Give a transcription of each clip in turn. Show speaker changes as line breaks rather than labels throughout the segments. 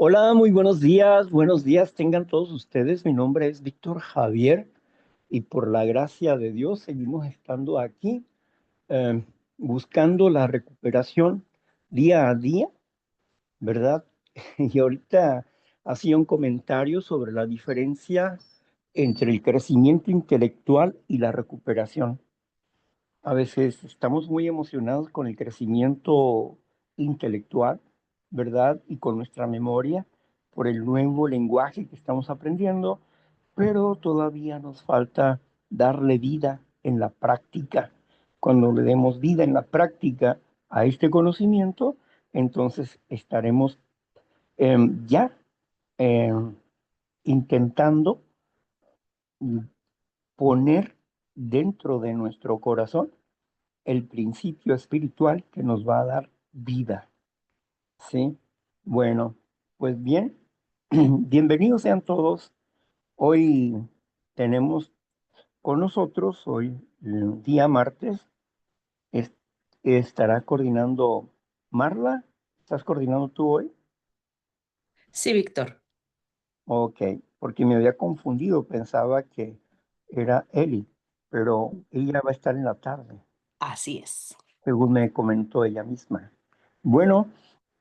Hola, muy buenos días tengan todos ustedes. Mi nombre es Víctor Javier y por la gracia de Dios seguimos estando aquí eh, buscando la recuperación día a día, ¿verdad? Y ahorita hacía un comentario sobre la diferencia entre el crecimiento intelectual y la recuperación. A veces estamos muy emocionados con el crecimiento intelectual, ¿verdad? Y con nuestra memoria por el nuevo lenguaje que estamos aprendiendo, pero todavía nos falta darle vida en la práctica. Cuando le demos vida en la práctica a este conocimiento, entonces estaremos ya em, intentando poner dentro de nuestro corazón el principio espiritual que nos va a dar vida, ¿sí? Bueno, pues bien, bienvenidos sean todos. Hoy tenemos con nosotros, hoy, el día martes, es- estará coordinando Marla. ¿Estás coordinando tú hoy?
Sí, Víctor,
Ok, porque me había confundido, pensaba que era Eli, pero ella va a estar en la tarde,
así es.
según me comentó ella misma. Bueno,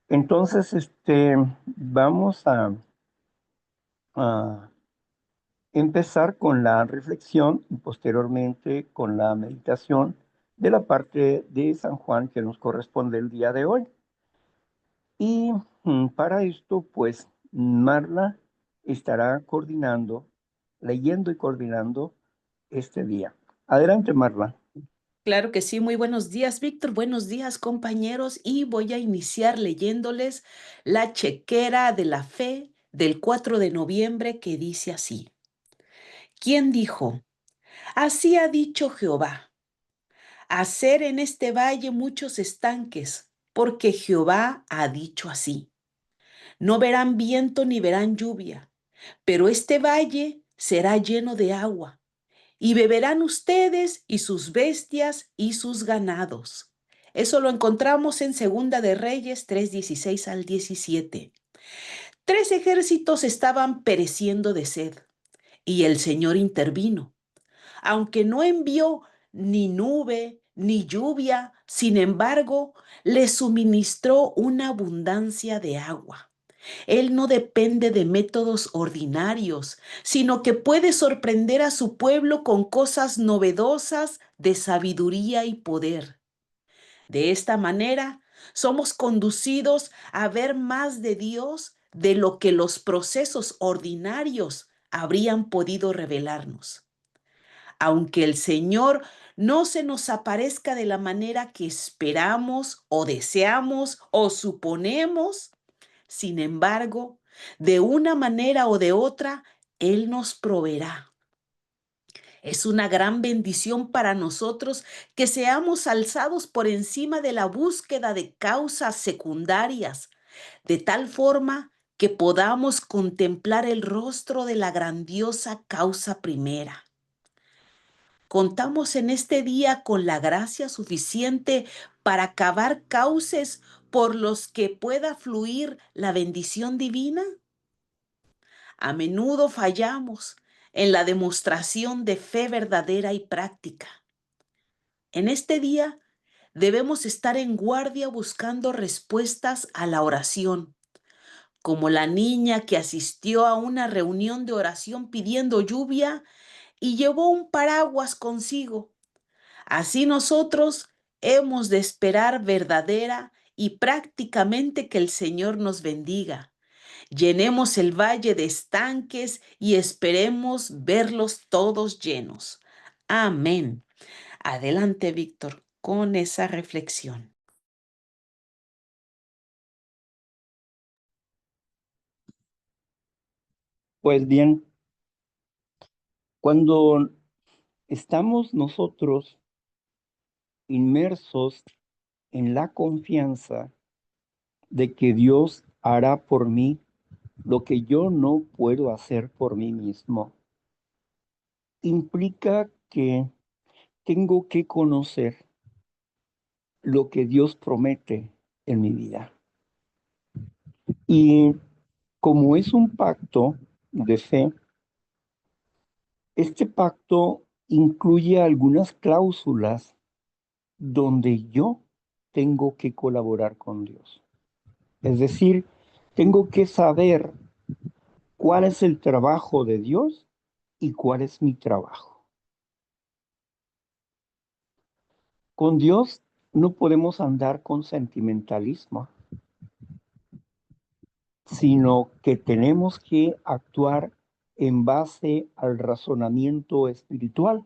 entonces, vamos a empezar con la reflexión y posteriormente con la meditación de la parte de San Juan que nos corresponde el día de hoy. Y para esto, pues, Marla estará coordinando, leyendo y coordinando este día. Adelante, Marla.
Claro que sí. Muy buenos días, Víctor. Buenos días, compañeros. Y voy a iniciar leyéndoles la chequera de la fe del 4 de noviembre que dice así. ¿Quién dijo? Así ha dicho Jehová, hacer en este valle muchos estanques, porque Jehová ha dicho así. No verán viento ni verán lluvia, pero este valle será lleno de agua y beberán ustedes y sus bestias y sus ganados. Eso lo encontramos en Segunda de Reyes 3:16 al 17. Tres ejércitos estaban pereciendo de sed y el Señor intervino. Aunque no envió ni nube ni lluvia, sin embargo, les suministró una abundancia de agua. Él no depende de métodos ordinarios, sino que puede sorprender a su pueblo con cosas novedosas de sabiduría y poder. De esta manera, somos conducidos a ver más de Dios de lo que los procesos ordinarios habrían podido revelarnos. Aunque el Señor no se nos aparezca de la manera que esperamos o deseamos o suponemos, sin embargo, de una manera o de otra, Él nos proveerá. Es una gran bendición para nosotros que seamos alzados por encima de la búsqueda de causas secundarias, de tal forma que podamos contemplar el rostro de la grandiosa causa primera. Contamos en este día con la gracia suficiente para cavar cauces por los que pueda fluir la bendición divina. A menudo fallamos en la demostración de fe verdadera y práctica. En este día debemos estar en guardia buscando respuestas a la oración, como la niña que asistió a una reunión de oración pidiendo lluvia y llevó un paraguas consigo. Así nosotros hemos de esperar verdadera y prácticamente que el Señor nos bendiga. Llenemos el valle de estanques y esperemos verlos todos llenos. Amén. Adelante, Víctor, con esa reflexión.
Pues bien, cuando estamos nosotros inmersos en la confianza de que Dios hará por mí lo que yo no puedo hacer por mí mismo, implica que tengo que conocer lo que Dios promete en mi vida. Y Como es un pacto de fe, este pacto incluye algunas cláusulas donde yo tengo que colaborar con Dios. Es decir, tengo que saber cuál es el trabajo de Dios y cuál es mi trabajo. Con Dios no podemos andar con sentimentalismo, sino que tenemos que actuar en base al razonamiento espiritual,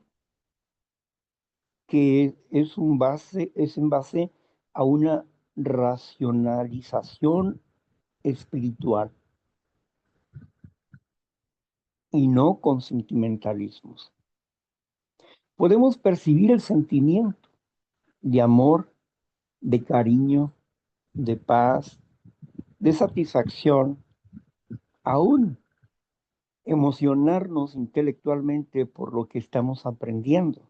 que es en base a una racionalización espiritual y no con sentimentalismos. Podemos percibir el sentimiento de amor, de cariño, de paz, de satisfacción, aún emocionarnos intelectualmente por lo que estamos aprendiendo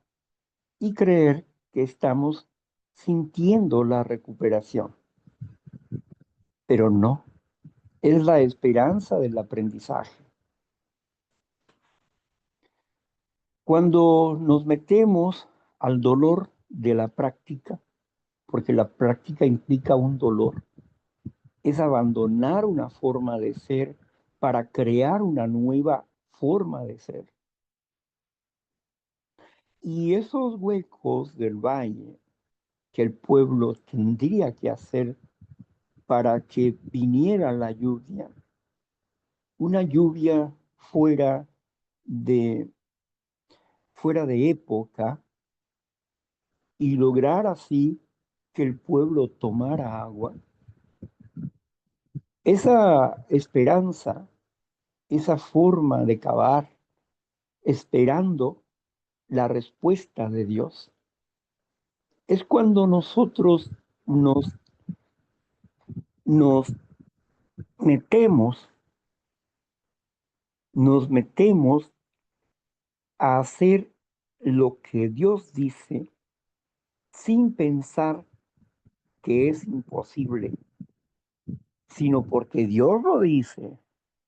y creer que estamos sintiendo la recuperación. Pero no, es la esperanza del aprendizaje. Cuando nos metemos al dolor de la práctica, porque la práctica implica un dolor, es abandonar una forma de ser para crear una nueva forma de ser. Y esos huecos del valle que el pueblo tendría que hacer para que viniera la lluvia, una lluvia de, fuera de época, y lograr así que el pueblo tomara agua. Esa esperanza, esa forma de cavar, esperando la respuesta de Dios, es cuando nosotros nos, nos metemos, nos metemos a hacer lo que Dios dice sin pensar que es imposible, sino porque Dios lo dice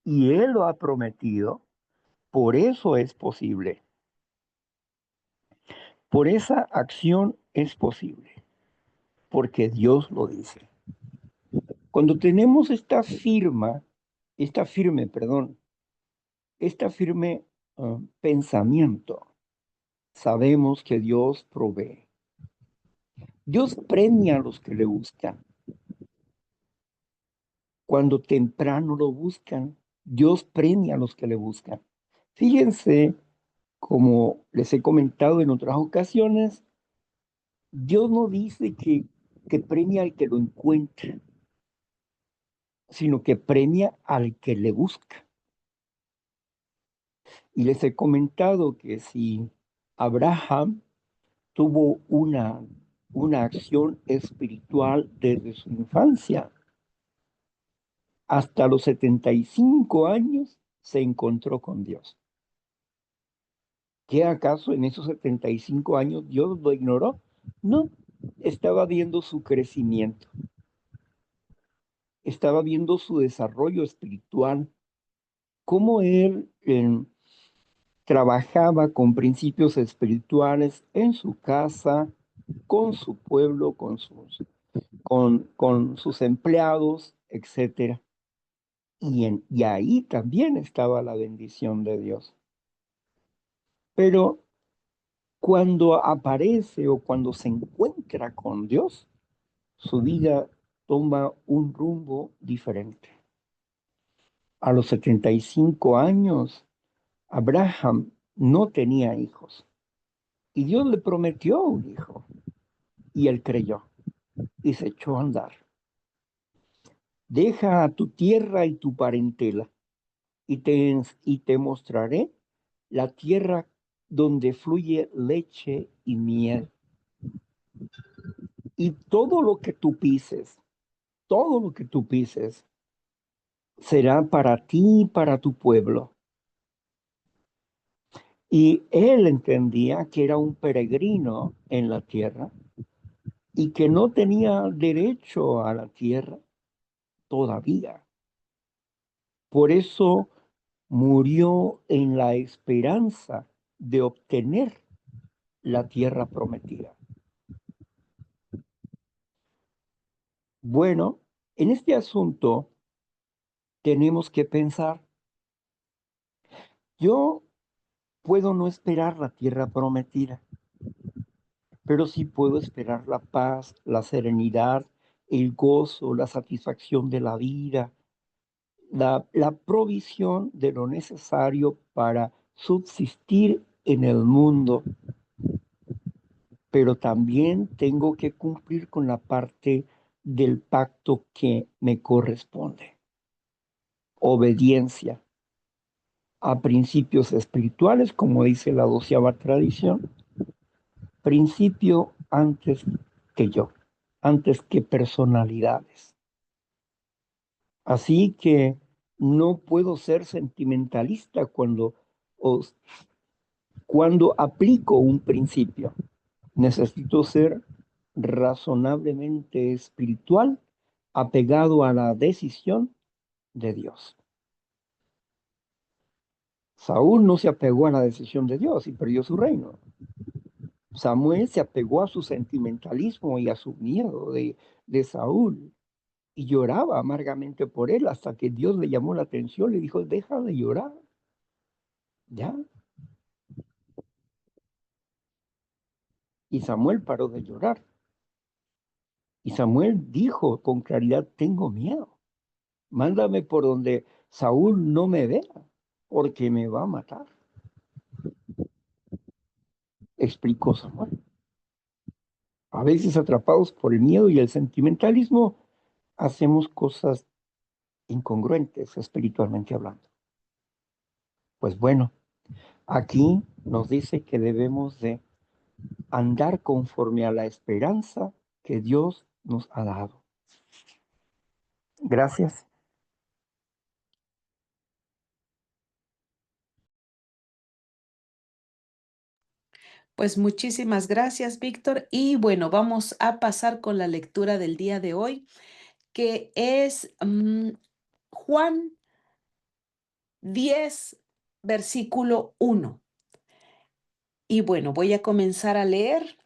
y Él lo ha prometido, por eso es posible. Por esa acción es posible, porque Dios lo dice. Cuando tenemos esta firme pensamiento, sabemos que Dios provee. Dios premia a los que le buscan. Cuando temprano lo buscan, Dios premia a los que le buscan. Fíjense, como les he comentado en otras ocasiones, Dios no dice que premia al que lo encuentra, sino que premia al que le busca. Y les he comentado que si Abraham tuvo una acción espiritual desde su infancia, hasta los 75 años se encontró con Dios. ¿Qué acaso en esos 75 años Dios lo ignoró? No, estaba viendo su crecimiento, estaba viendo su desarrollo espiritual, cómo él trabajaba con principios espirituales en su casa, con su pueblo, con sus empleados, etcétera. Y ahí también estaba la bendición de Dios. Pero cuando aparece o cuando se encuentra con Dios, su vida toma un rumbo diferente. A los 75 años, Abraham no tenía hijos y Dios le prometió un hijo y él creyó y se echó a andar. Deja a tu tierra y tu parentela y te mostraré la tierra donde fluye leche y miel. Y todo lo que tú pises, será para ti y para tu pueblo. Y él entendía que era un peregrino en la tierra y que no tenía derecho a la tierra todavía, Por eso murió en la esperanza de obtener la tierra prometida. Bueno, en este asunto tenemos que pensar, yo puedo no esperar la tierra prometida, pero sí puedo esperar la paz, la serenidad, el gozo, la satisfacción de la vida, la provisión de lo necesario para subsistir en el mundo, pero también tengo que cumplir con la parte del pacto que me corresponde, obediencia a principios espirituales, como dice la 12ª tradición, principio antes que yo, antes que personalidades. Así que no puedo ser sentimentalista os- cuando aplico un principio. Necesito ser razonablemente espiritual, apegado a la decisión de Dios. Saúl no se apegó a la decisión de Dios y perdió su reino. Samuel se apegó a su sentimentalismo y a su miedo de Saúl y lloraba amargamente por él hasta que Dios le llamó la atención, le dijo, deja de llorar, ya. Y Samuel paró de llorar. Y Samuel dijo con claridad, tengo miedo, mándame por donde Saúl no me vea, porque me va a matar, explicó Samuel. A veces atrapados por el miedo y el sentimentalismo, hacemos cosas incongruentes espiritualmente hablando. Pues bueno, aquí nos dice que debemos de andar conforme a la esperanza que Dios nos ha dado. Gracias.
Pues muchísimas gracias, Víctor. Y bueno, vamos a pasar con la lectura del día de hoy, que es Juan 10, versículo 1. Y bueno, voy a comenzar a leer.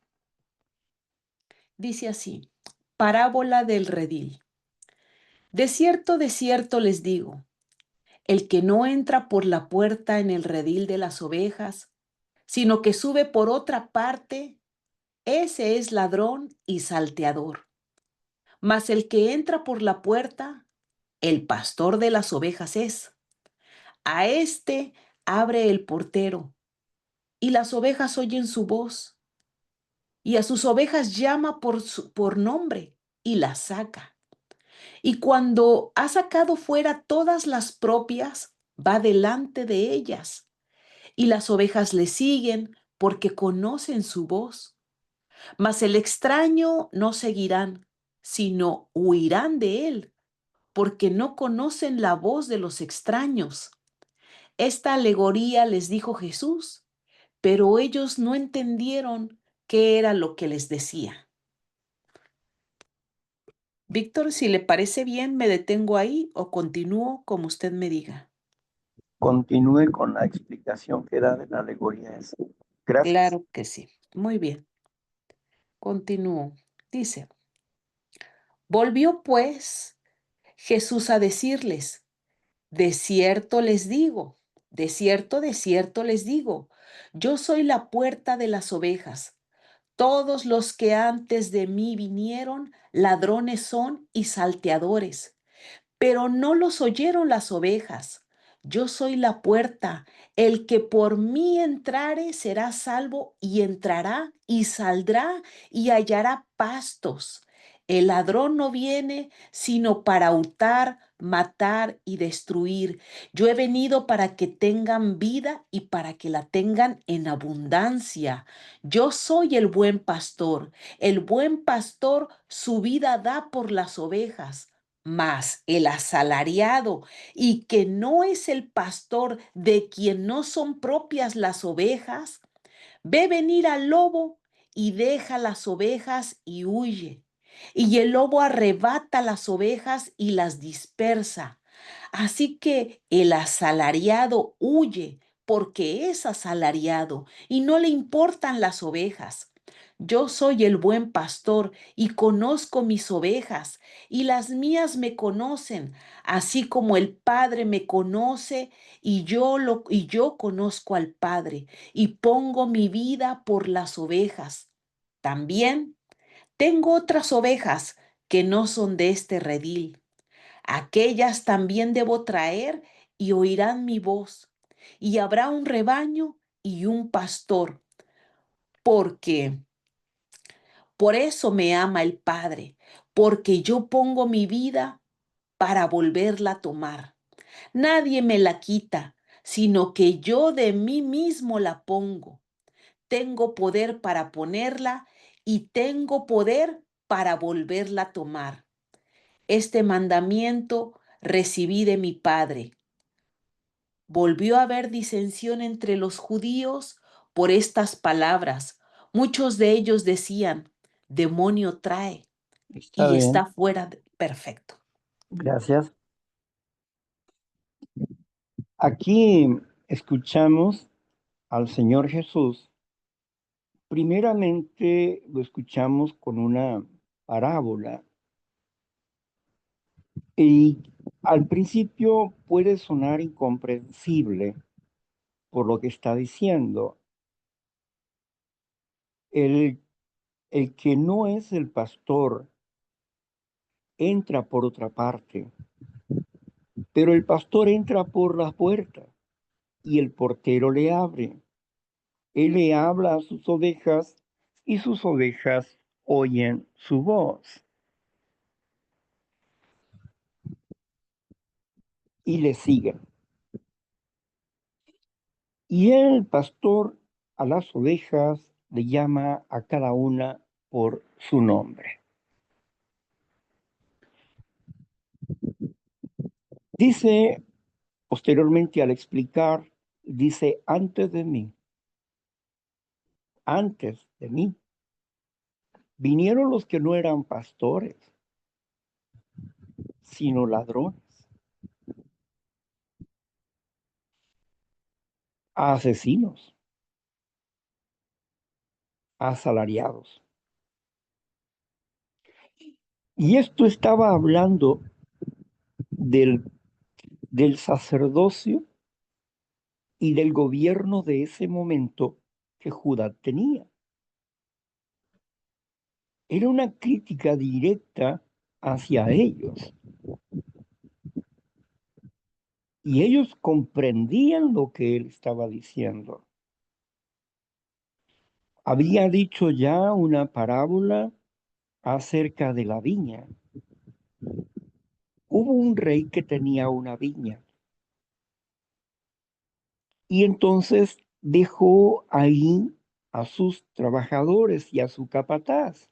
Dice así, parábola del redil. De cierto les digo, el que no entra por la puerta en el redil de las ovejas, sino que sube por otra parte, ese es ladrón y salteador. Mas el que entra por la puerta, el pastor de las ovejas es. A éste abre el portero, y las ovejas oyen su voz, y a sus ovejas llama por nombre, y las saca. Y cuando ha sacado fuera todas las propias, va delante de ellas, y las ovejas le siguen porque conocen su voz. Mas el extraño no seguirán, sino huirán de él, porque no conocen la voz de los extraños. Esta alegoría les dijo Jesús, pero ellos no entendieron qué era lo que les decía. Víctor, si le parece bien, me detengo ahí o continúo como usted me diga.
Continúe con la explicación que da de la alegoría esa. Gracias.
Claro que sí. Muy bien. Continúo. Dice, volvió pues Jesús a decirles, de cierto les digo, yo soy la puerta de las ovejas. Todos los que antes de mí vinieron, ladrones son y salteadores, pero no los oyeron las ovejas. Yo soy la puerta. El que por mí entrare será salvo y entrará y saldrá y hallará pastos. El ladrón no viene sino para hurtar, matar y destruir. Yo he venido para que tengan vida y para que la tengan en abundancia. Yo soy el buen pastor. El buen pastor su vida da por las ovejas. Mas el asalariado y que no es el pastor de quien no son propias las ovejas, ve venir al lobo y deja las ovejas y huye. Y el lobo arrebata las ovejas y las dispersa. Así que el asalariado huye porque es asalariado y no le importan las ovejas. Yo soy el buen pastor y conozco mis ovejas, y las mías me conocen, así como el Padre me conoce y yo conozco al Padre y pongo mi vida por las ovejas. También tengo otras ovejas que no son de este redil. Aquellas también debo traer y oirán mi voz. Y habrá un rebaño y un pastor, porque por eso me ama el Padre, porque yo pongo mi vida para volverla a tomar. Nadie me la quita, sino que yo de mí mismo la pongo. Tengo poder para ponerla y tengo poder para volverla a tomar. Este mandamiento recibí de mi Padre. Volvió a haber disensión entre los judíos por estas palabras. Muchos de ellos decían, demonio trae
Está
y
bien,
está fuera de... Perfecto.
gracias. Aquí escuchamos al Señor Jesús. Primeramente lo escuchamos con una parábola y al principio puede sonar incomprensible por lo que está diciendo. El, el que no es el pastor entra por otra parte, pero el pastor entra por la puerta y el portero le abre. Él le habla a sus ovejas y sus ovejas oyen su voz y le siguen. Y el pastor a las ovejas le llama a cada una por su nombre. Dice posteriormente al explicar, dice, antes de mí, vinieron los que no eran pastores, sino ladrones, asesinos, asalariados. Y esto estaba hablando del, del sacerdocio y del gobierno de ese momento que Judá tenía. Era una crítica directa hacia ellos. Y ellos comprendían lo que él estaba diciendo. Había dicho ya una parábola acerca de la viña. Hubo un rey que tenía una viña y entonces dejó ahí a sus trabajadores y a su capataz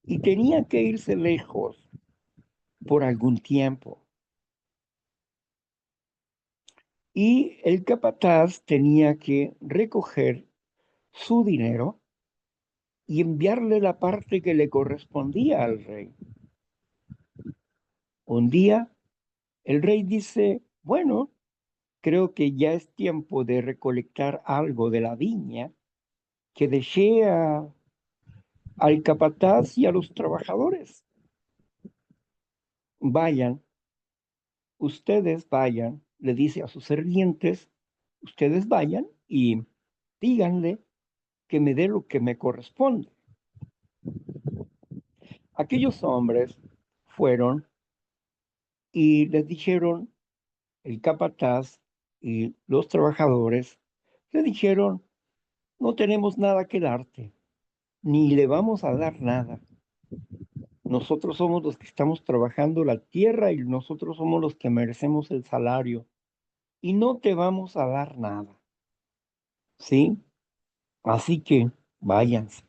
y tenía que irse lejos por algún tiempo. Y el capataz tenía que recoger su dinero y enviarle la parte que le correspondía al rey. Un día el rey dice, bueno, creo que ya es tiempo de recolectar algo de la viña que dejé al capataz y a los trabajadores. Vayan, ustedes vayan, le dice a sus servientes, ustedes vayan y díganle que me dé lo que me corresponde. Aquellos hombres fueron y les dijeron, el capataz y los trabajadores, le dijeron, no tenemos nada que darte, ni le vamos a dar nada. Nosotros somos los que estamos trabajando la tierra y nosotros somos los que merecemos el salario y no te vamos a dar nada, ¿sí? Así que váyanse.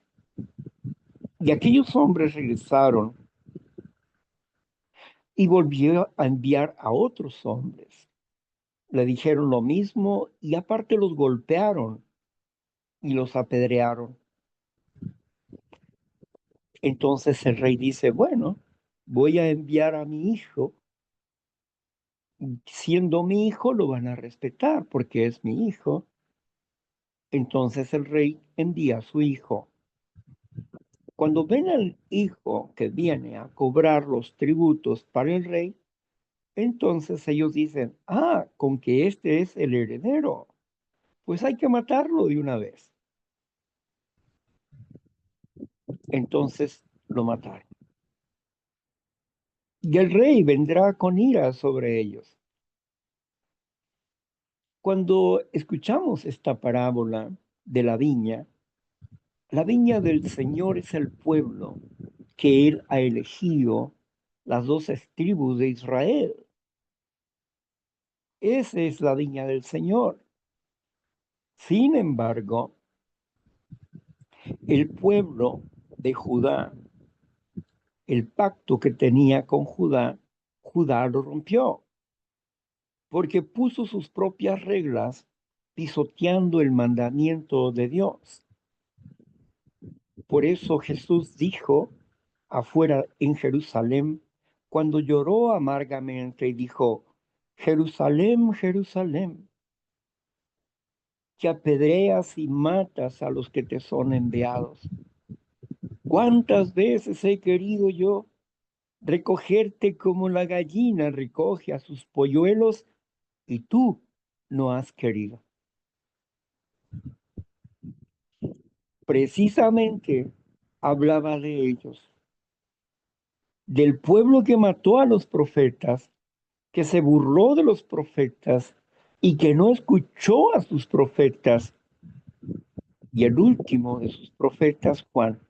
Y aquellos hombres regresaron y volvió a enviar a otros hombres. Le dijeron lo mismo y aparte los golpearon y los apedrearon. Entonces el rey dice, bueno, voy a enviar a mi hijo, siendo mi hijo lo van a respetar porque es mi hijo. Entonces el rey envía a su hijo. Cuando ven al hijo que viene a cobrar los tributos para el rey, entonces ellos dicen, con que este es el heredero, pues hay que matarlo de una vez. Entonces lo mataron. Y el rey vendrá con ira sobre ellos. Cuando escuchamos esta parábola de la viña del Señor es el pueblo que Él ha elegido, las 12 tribus de Israel. Esa es la viña del Señor. Sin embargo, el pueblo de Judá, el pacto que tenía con Judá, Judá lo rompió, porque puso sus propias reglas, pisoteando el mandamiento de Dios. Por eso Jesús dijo afuera en Jerusalén, cuando lloró amargamente y dijo, Jerusalén, Jerusalén, que apedreas y matas a los que te son enviados. ¿Cuántas veces he querido yo recogerte como la gallina recoge a sus polluelos y tú no has querido? Precisamente hablaba de ellos, del pueblo que mató a los profetas, que se burló de los profetas y que no escuchó a sus profetas. Y el último de sus profetas, Juan,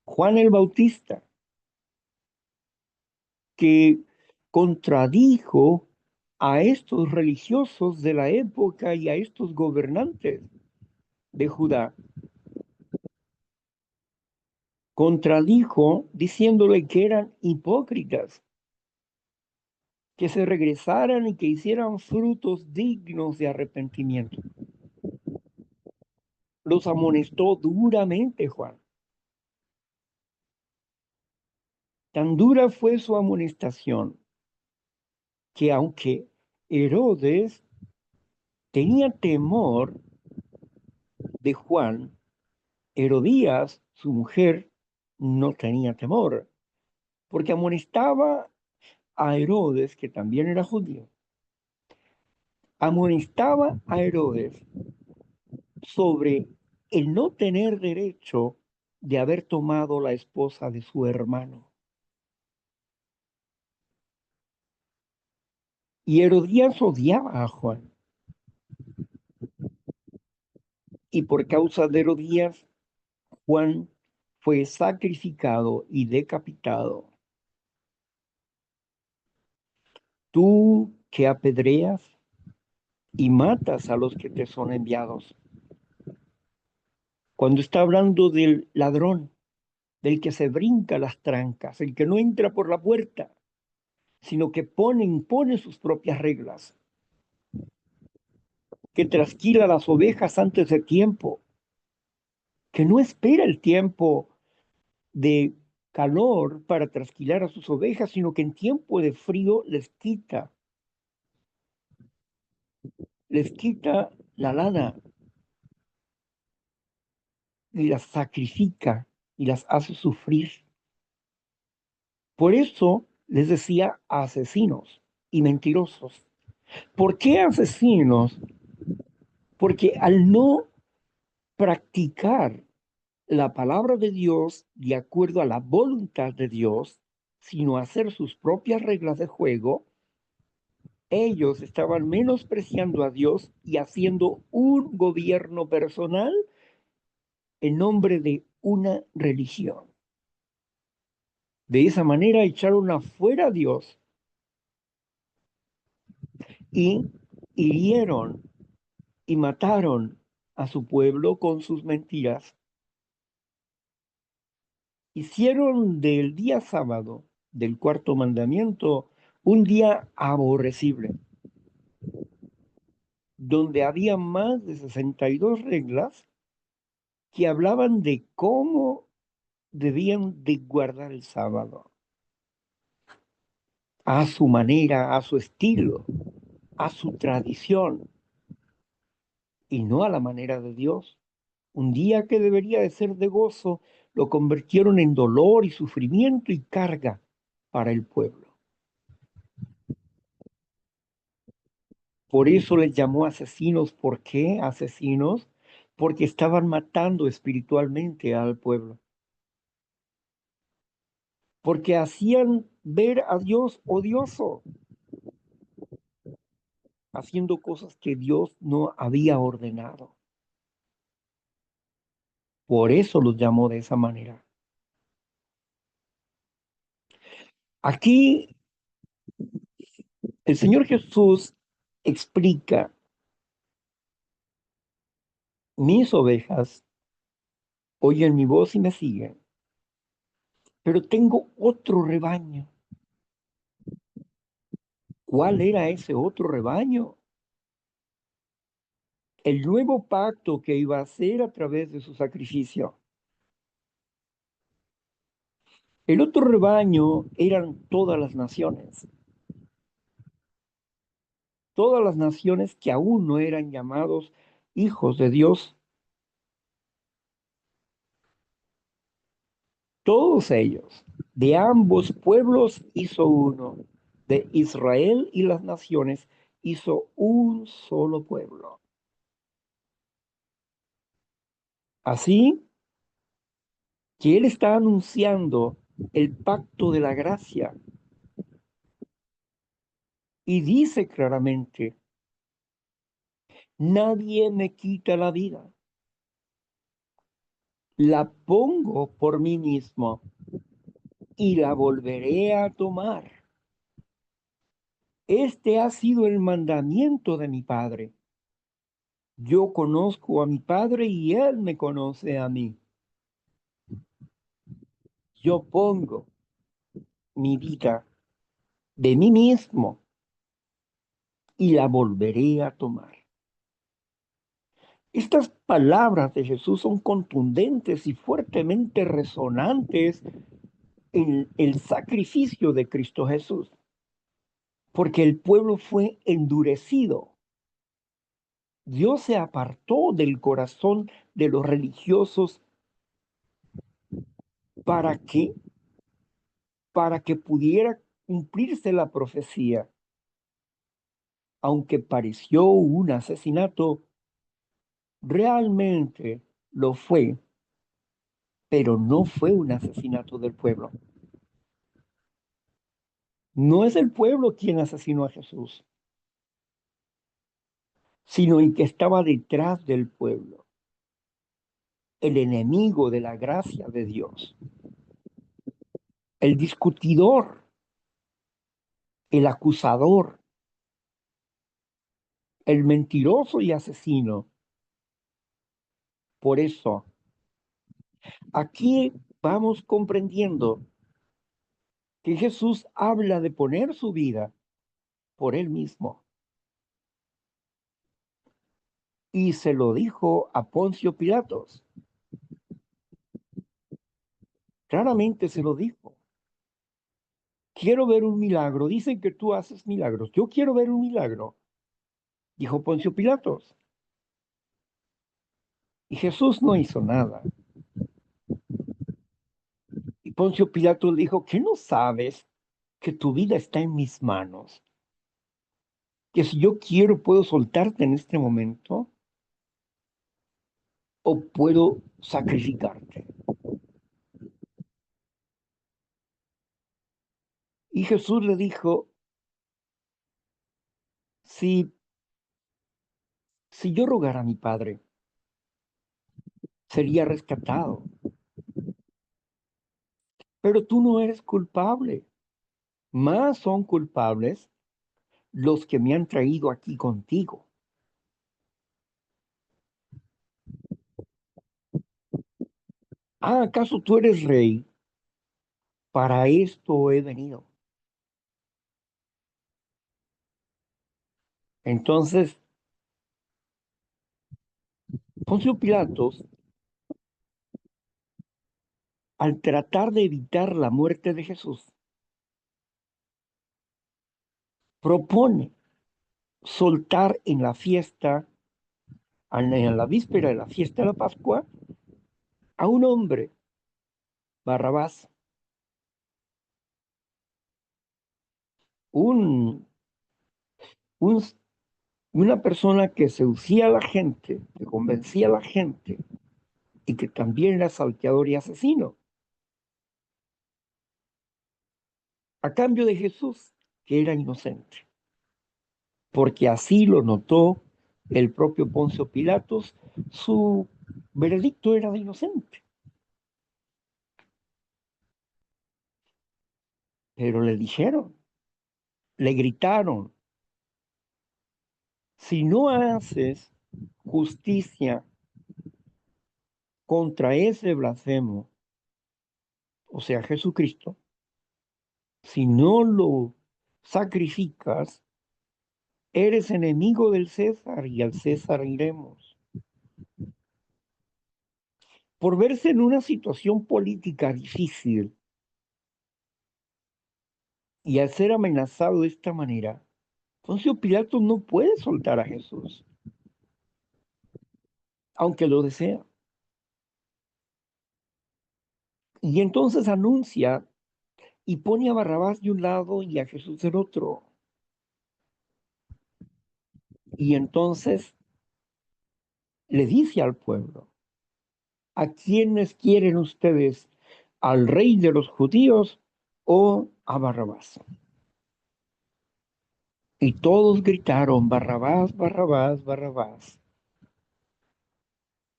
Juan el Bautista, que contradijo a estos religiosos de la época y a estos gobernantes de Judá. Contradijo diciéndole que eran hipócritas, que se regresaran y que hicieran frutos dignos de arrepentimiento. Los amonestó duramente Juan. Tan dura fue su amonestación que aunque Herodes tenía temor de Juan, Herodías, su mujer, no tenía temor, porque amonestaba a Herodes, que también era judío, amonestaba a Herodes sobre el no tener derecho de haber tomado la esposa de su hermano. Y Herodías odiaba a Juan. Y por causa de Herodías, Juan fue sacrificado y decapitado. Tú que apedreas y matas a los que te son enviados. Cuando está hablando del ladrón, del que se brinca las trancas, el que no entra por la puerta, sino que impone sus propias reglas, que trasquila las ovejas antes de tiempo, que no espera el tiempo de calor para trasquilar a sus ovejas, sino que en tiempo de frío les quita la lana y las sacrifica y las hace sufrir. Por eso les decía asesinos y mentirosos. ¿Por qué asesinos? Porque al no practicar la palabra de Dios de acuerdo a la voluntad de Dios, sino hacer sus propias reglas de juego, ellos estaban menospreciando a Dios y haciendo un gobierno personal en nombre de una religión. De esa manera echaron afuera a Dios y hirieron y mataron a su pueblo con sus mentiras. Hicieron del día sábado, del cuarto mandamiento, un día aborrecible, donde había más de 62 reglas que hablaban de cómo debían de guardar el sábado. a su manera, a su estilo, a su tradición y no a la manera de Dios. Un día que debería de ser de gozo, lo convirtieron en dolor y sufrimiento y carga para el pueblo. Por eso les llamó asesinos. ¿Por qué asesinos? Porque estaban matando espiritualmente al pueblo. Porque hacían ver a Dios odioso, haciendo cosas que Dios no había ordenado. Por eso los llamó de esa manera. Aquí el Señor Jesús explica: mis ovejas oyen mi voz y me siguen, pero tengo otro rebaño. ¿Cuál era ese otro rebaño? El nuevo pacto que iba a hacer a través de su sacrificio. El otro rebaño eran todas las naciones que aún no eran llamados hijos de Dios. Todos ellos, de ambos pueblos hizo uno, de Israel y las naciones hizo un solo pueblo. Así que él está anunciando el pacto de la gracia y dice claramente: nadie me quita la vida, la pongo por mí mismo y la volveré a tomar. Este ha sido el mandamiento de mi Padre. Yo conozco a mi Padre y Él me conoce a mí. Yo pongo mi vida de mí mismo y la volveré a tomar. Estas palabras de Jesús son contundentes y fuertemente resonantes en el sacrificio de Cristo Jesús, porque el pueblo fue endurecido. Dios se apartó del corazón de los religiosos para que para que pudiera cumplirse la profecía. Aunque pareció un asesinato, realmente lo fue, pero no fue un asesinato del pueblo. No es el pueblo quien asesinó a Jesús, sino el que estaba detrás del pueblo, el enemigo de la gracia de Dios, el discutidor, el acusador, el mentiroso y asesino. Por eso, aquí vamos comprendiendo que Jesús habla de poner su vida por él mismo. Y se lo dijo a Poncio Pilatos. Claramente se lo dijo. Quiero ver un milagro. Dicen que tú haces milagros. Yo quiero ver un milagro, dijo Poncio Pilatos. Y Jesús no hizo nada. Y Poncio Pilatos le dijo: ¿qué no sabes que tu vida está en mis manos? Que si yo quiero puedo soltarte en este momento o puedo sacrificarte. Y Jesús le dijo: si, si yo rogara a mi Padre, sería rescatado. Pero tú no eres culpable. Más son culpables los que me han traído aquí contigo. Ah, ¿acaso tú eres rey? Para esto he venido. Entonces, Poncio Pilatos, al tratar de evitar la muerte de Jesús, propone soltar en la fiesta, en la víspera de la fiesta de la Pascua, a un hombre, Barrabás, un, un- una persona que seducía a la gente, que convencía a la gente y que también era salteador y asesino, a cambio de Jesús, que era inocente, porque así lo notó el propio Poncio Pilatos, su veredicto era de inocente, pero le dijeron, le gritaron, si no haces justicia contra ese blasfemo, o sea, Jesucristo, si no lo sacrificas, eres enemigo del César y al César iremos. Por verse en una situación política difícil y al ser amenazado de esta manera, Poncio Pilato no puede soltar a Jesús, aunque lo desea. Y entonces anuncia y pone a Barrabás de un lado y a Jesús del otro. Y entonces le dice al pueblo, ¿a quiénes quieren ustedes? ¿Al rey de los judíos o a Barrabás? Y todos gritaron, Barrabás, Barrabás, Barrabás.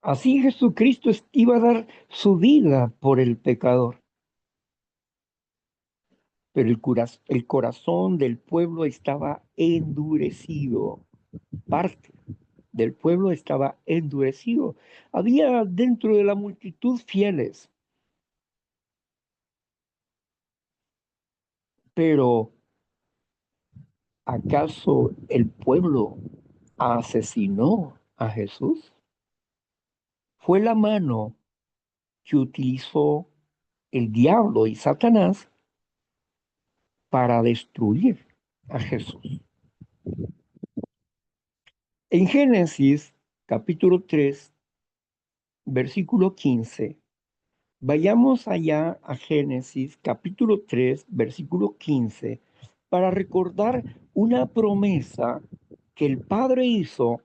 Así Jesucristo iba a dar su vida por el pecador. Pero el corazón del pueblo estaba endurecido. Parte del pueblo estaba endurecido. Había dentro de la multitud fieles, pero ¿acaso el pueblo asesinó a Jesús? Fue la mano que utilizó el diablo y Satanás para destruir a Jesús. En Génesis capítulo 3 versículo 15, vayamos allá a Génesis capítulo 3 versículo 15 para recordar una promesa que el Padre hizo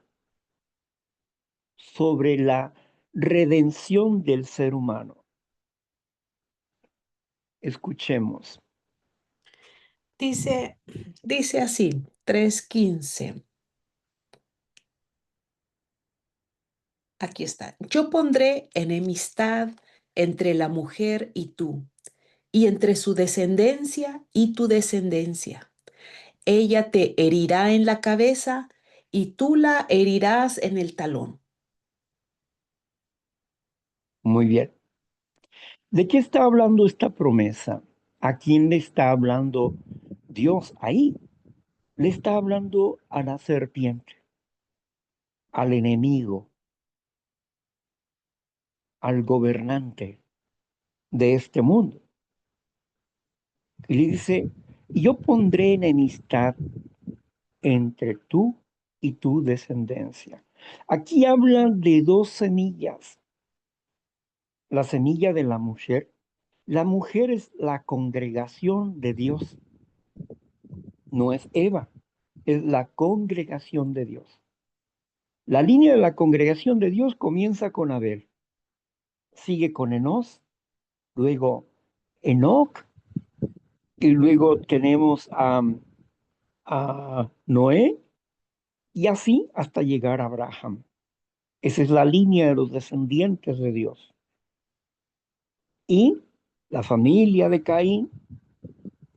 sobre la redención del ser humano. Escuchemos.
Dice, dice así, 3:15. Aquí está. Yo pondré enemistad entre la mujer y tú, y entre su descendencia y tu descendencia. Ella te herirá en la cabeza y tú la herirás en el talón.
Muy bien. ¿De qué está hablando esta promesa? ¿A quién le está hablando Dios ahí? Le está hablando a la serpiente, al enemigo, al gobernante de este mundo. Y le dice, yo pondré enemistad entre tú y tu descendencia. Aquí hablan de dos semillas. La semilla de la mujer. La mujer es la congregación de Dios, no es Eva, es la congregación de Dios. La línea de la congregación de Dios comienza con Abel, sigue con Enos, luego Enoc, y luego tenemos a Noé, y así hasta llegar a Abraham. Esa es la línea de los descendientes de Dios. Y la familia de Caín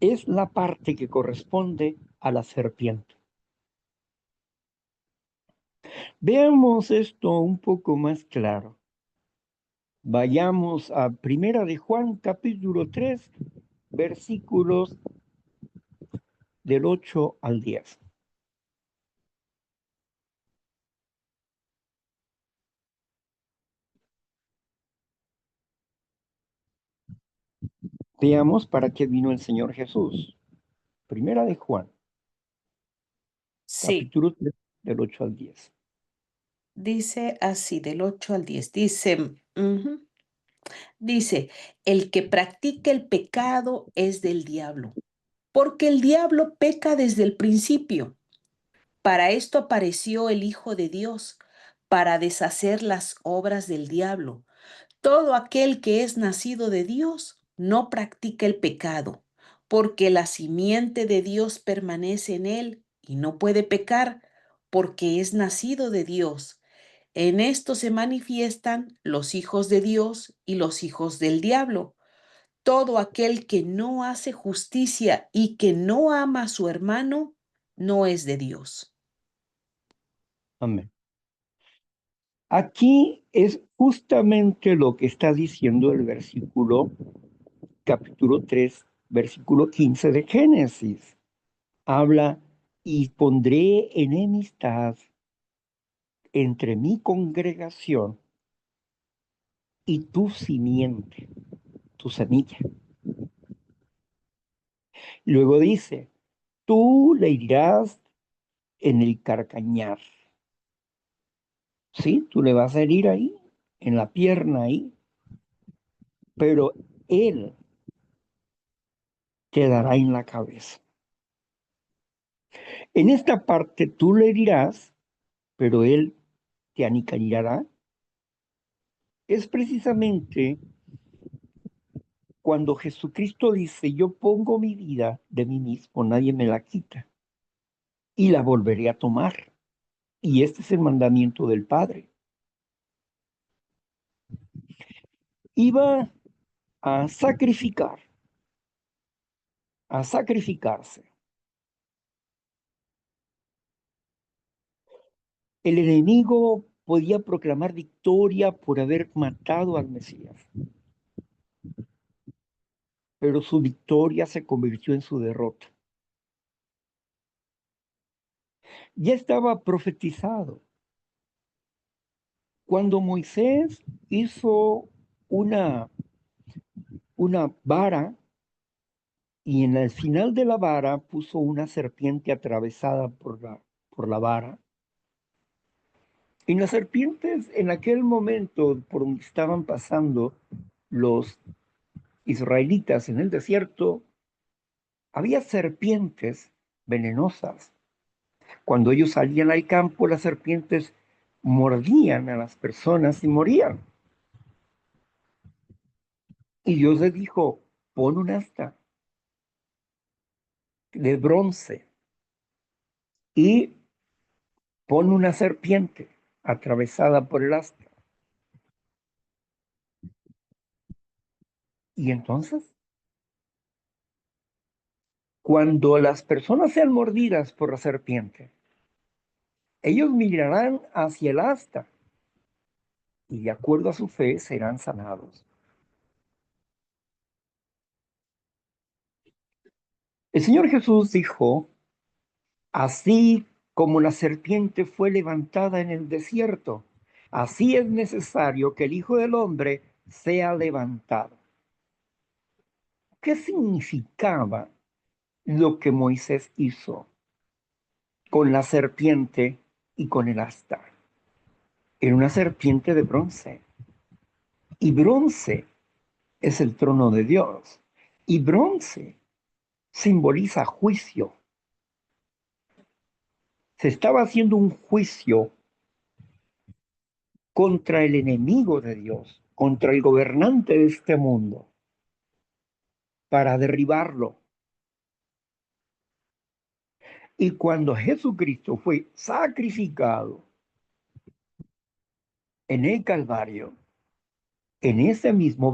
es la parte que corresponde a la serpiente. Veamos esto un poco más claro. Vayamos a Primera de Juan, capítulo 3, versículos del 8 al 10. Veamos para qué vino el Señor Jesús. Primera de Juan,
Sí,
capítulo 3, del 8 al 10.
dice así, del 8 al 10. Dice, el que practica el pecado es del diablo, porque el diablo peca desde el principio. Para esto apareció el Hijo de Dios, para deshacer las obras del diablo. Todo aquel que es nacido de Dios no practica el pecado, porque la simiente de Dios permanece en él y no puede pecar, porque es nacido de Dios. En esto se manifiestan los hijos de Dios y los hijos del diablo. Todo aquel que no hace justicia y que no ama a su hermano, no es de Dios.
Amén. Aquí es justamente lo que está diciendo el versículo, capítulo 3, versículo 15 de Génesis. Habla, y pondré enemistad entre mi congregación y tu simiente, tu semilla. Luego dice, tú le irás en el carcañar. Sí, tú le vas a herir ahí, en la pierna ahí, pero él te dará en la cabeza. En esta parte tú le herirás, pero él te aniquilará. Es precisamente cuando Jesucristo dice, yo pongo mi vida de mí mismo, nadie me la quita, y la volveré a tomar. Y este es el mandamiento del Padre. Iba a sacrificar, a sacrificarse. El enemigo podía proclamar victoria por haber matado al Mesías, pero su victoria se convirtió en su derrota. Ya estaba profetizado. Cuando Moisés hizo una, una vara y en el final de la vara puso una serpiente atravesada por la vara, y las serpientes en aquel momento por donde estaban pasando los israelitas en el desierto, había serpientes venenosas. Cuando ellos salían al campo, las serpientes mordían a las personas y morían. Y Dios le dijo, pon un asta de bronce y pon una serpiente atravesada por el asta. Y entonces, cuando las personas sean mordidas por la serpiente, ellos mirarán hacia el asta y de acuerdo a su fe serán sanados. El Señor Jesús dijo, así como la serpiente fue levantada en el desierto, así es necesario que el Hijo del Hombre sea levantado. ¿Qué significaba lo que Moisés hizo con la serpiente y con el asta? Era una serpiente de bronce. Y bronce es el trono de Dios. Y bronce simboliza juicio. Se estaba haciendo un juicio contra el enemigo de Dios, contra el gobernante de este mundo, para derribarlo. Y cuando Jesucristo fue sacrificado en el Calvario, en ese mismo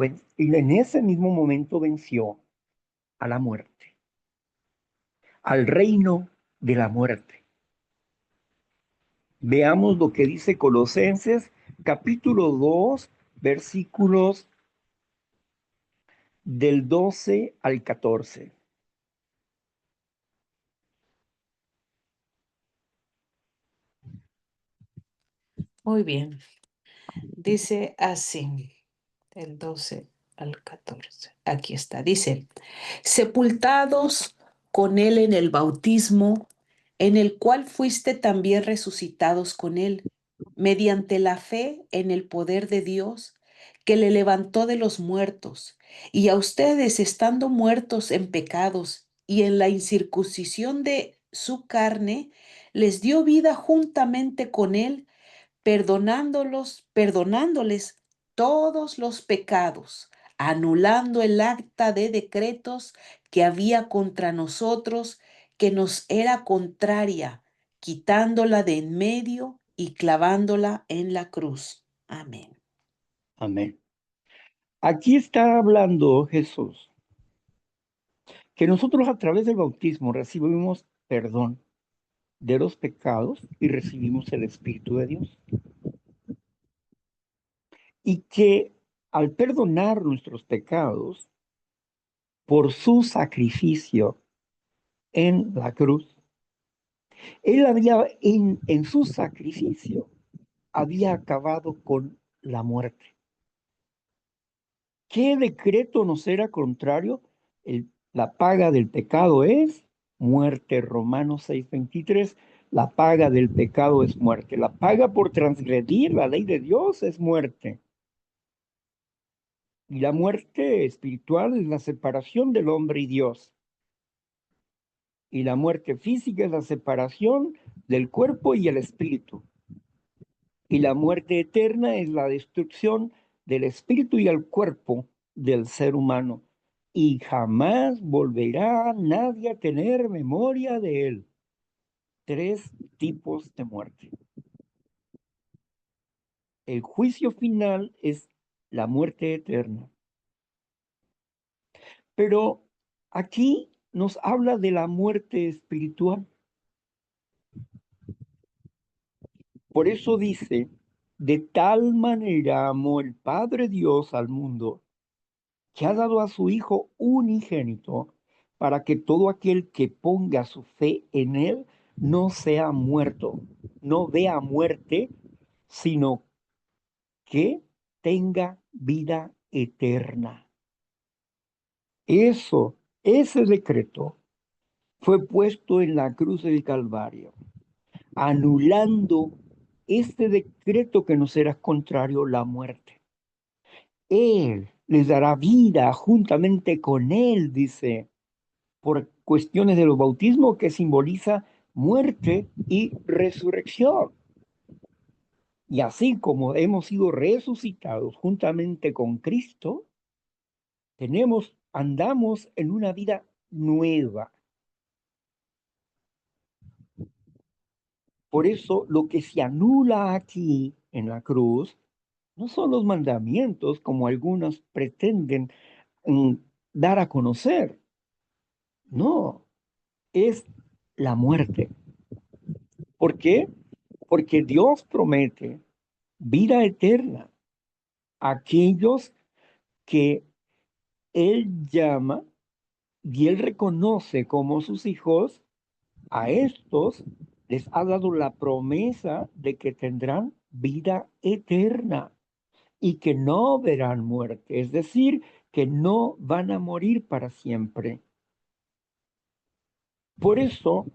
momento venció a la muerte, al reino de la muerte. Veamos lo que dice Colosenses capítulo 2, versículos del 12 al 14.
Muy bien. Dice así, del 12 al 14. Aquí está. Dice, sepultados con él en el bautismo en el cual fuiste también resucitados con él, mediante la fe en el poder de Dios, que le levantó de los muertos, y a ustedes, estando muertos en pecados y en la incircuncisión de su carne, les dio vida juntamente con él, perdonándoles todos los pecados, anulando el acta de decretos que había contra nosotros, que nos era contraria, quitándola de en medio y clavándola en la cruz. Amén.
Amén. Aquí está hablando Jesús, que nosotros a través del bautismo recibimos perdón de los pecados y recibimos el Espíritu de Dios. Y que al perdonar nuestros pecados por su sacrificio en la cruz, Él había, en su sacrificio, había acabado con la muerte. ¿Qué decreto nos era contrario? La paga del pecado es muerte. Romanos 6:23. La paga del pecado es muerte. La paga por transgredir la ley de Dios es muerte. Y la muerte espiritual es la separación del hombre y Dios. Y la muerte física es la separación del cuerpo y el espíritu. Y la muerte eterna es la destrucción del espíritu y el cuerpo del ser humano. Y jamás volverá nadie a tener memoria de él. Tres tipos de muerte. El juicio final es la muerte eterna. Pero aquí nos habla de la muerte espiritual. Por eso dice, de tal manera amó el Padre Dios al mundo, que ha dado a su Hijo unigénito, para que todo aquel que ponga su fe en Él no sea muerto, no vea muerte, sino que tenga vida eterna. Ese decreto fue puesto en la cruz del Calvario, anulando este decreto que nos era contrario, la muerte. Él les dará vida juntamente con Él, dice, por cuestiones de los bautismos que simboliza muerte y resurrección. Y así como hemos sido resucitados juntamente con Cristo, andamos en una vida nueva. Por eso lo que se anula aquí en la cruz no son los mandamientos como algunos pretenden mm, dar a conocer. No, es la muerte. ¿Por qué? Porque Dios promete vida eterna a aquellos que Él llama y Él reconoce como sus hijos. A estos les ha dado la promesa de que tendrán vida eterna y que no verán muerte, es decir, que no van a morir para siempre. Por eso,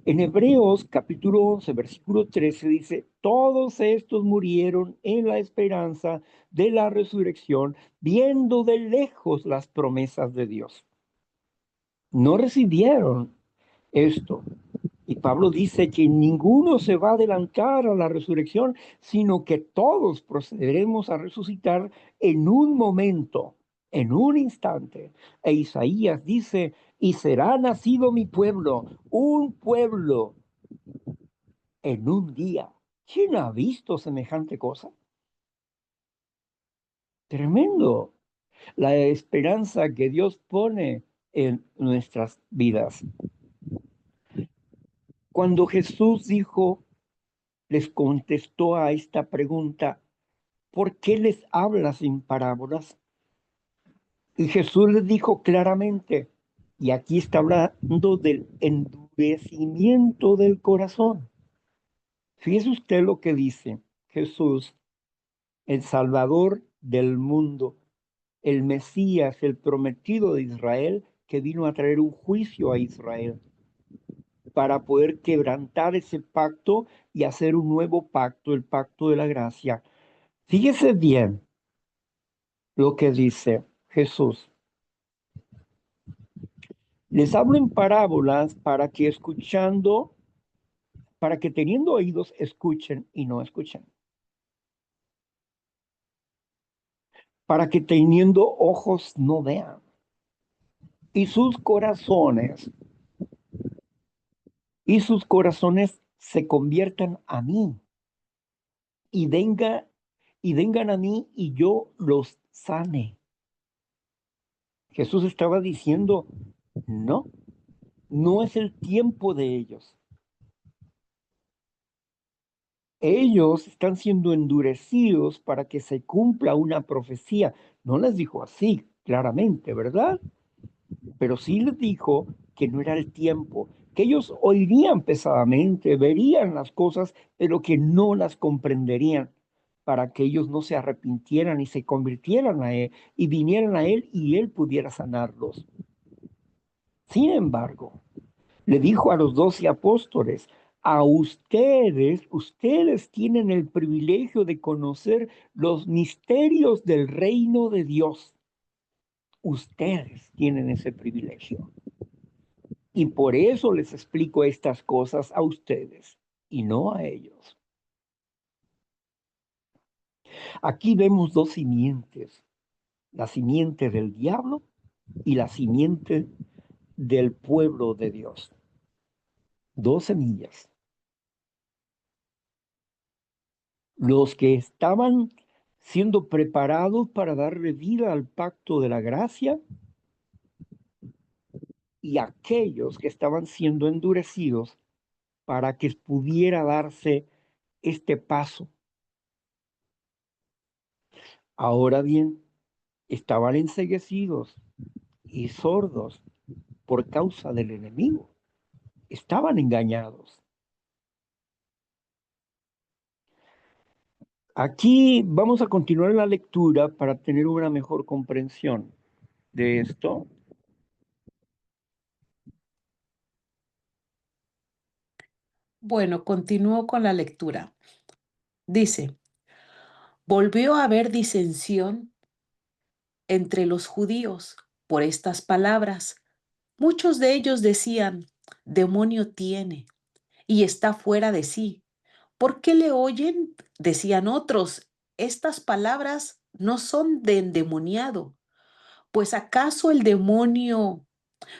en Hebreos capítulo 11, versículo 13 dice, todos estos murieron en la esperanza de la resurrección, viendo de lejos las promesas de Dios. No recibieron esto. Y Pablo dice que ninguno se va a adelantar a la resurrección, sino que todos procederemos a resucitar en un momento, en un instante. E Isaías dice, y será nacido mi pueblo, un pueblo en un día. ¿Quién ha visto semejante cosa? Tremendo. La esperanza que Dios pone en nuestras vidas. Cuando Jesús dijo, les contestó a esta pregunta, ¿por qué les hablas en parábolas? Y Jesús les dijo claramente, y aquí está hablando del endurecimiento del corazón. Fíjese usted lo que dice Jesús, el Salvador del mundo, el Mesías, el prometido de Israel, que vino a traer un juicio a Israel. para poder quebrantar ese pacto y hacer un nuevo pacto, el pacto de la gracia. Fíjese bien lo que dice Jesús. Les hablo en parábolas para que teniendo oídos escuchen y no escuchen, para que teniendo ojos no vean, y sus corazones, se conviertan a mí y vengan a mí y yo los sane. Jesús estaba diciendo, no, no es el tiempo de ellos. Ellos están siendo endurecidos para que se cumpla una profecía. No les dijo así, claramente, ¿verdad? Pero sí les dijo que no era el tiempo, que ellos oirían pesadamente, verían las cosas, pero que no las comprenderían, para que ellos no se arrepintieran y se convirtieran a Él y vinieran a Él y Él pudiera sanarlos. Sin embargo, le dijo a los 12 apóstoles, a ustedes tienen el privilegio de conocer los misterios del reino de Dios. Ustedes tienen ese privilegio. Y por eso les explico estas cosas a ustedes y no a ellos. Aquí vemos dos simientes, la simiente del diablo y la simiente del pueblo de Dios. Dos semillas. Los que estaban siendo preparados para darle vida al pacto de la gracia y aquellos que estaban siendo endurecidos para que pudiera darse este paso. Ahora bien, estaban enceguecidos y sordos por causa del enemigo. Estaban engañados. Aquí vamos a continuar la lectura para tener una mejor comprensión de esto.
Bueno, continúo con la lectura. Dice, volvió a haber disensión entre los judíos por estas palabras. Muchos de ellos decían, demonio tiene y está fuera de sí. ¿Por qué le oyen? Decían otros, estas palabras no son de endemoniado. Pues acaso el demonio,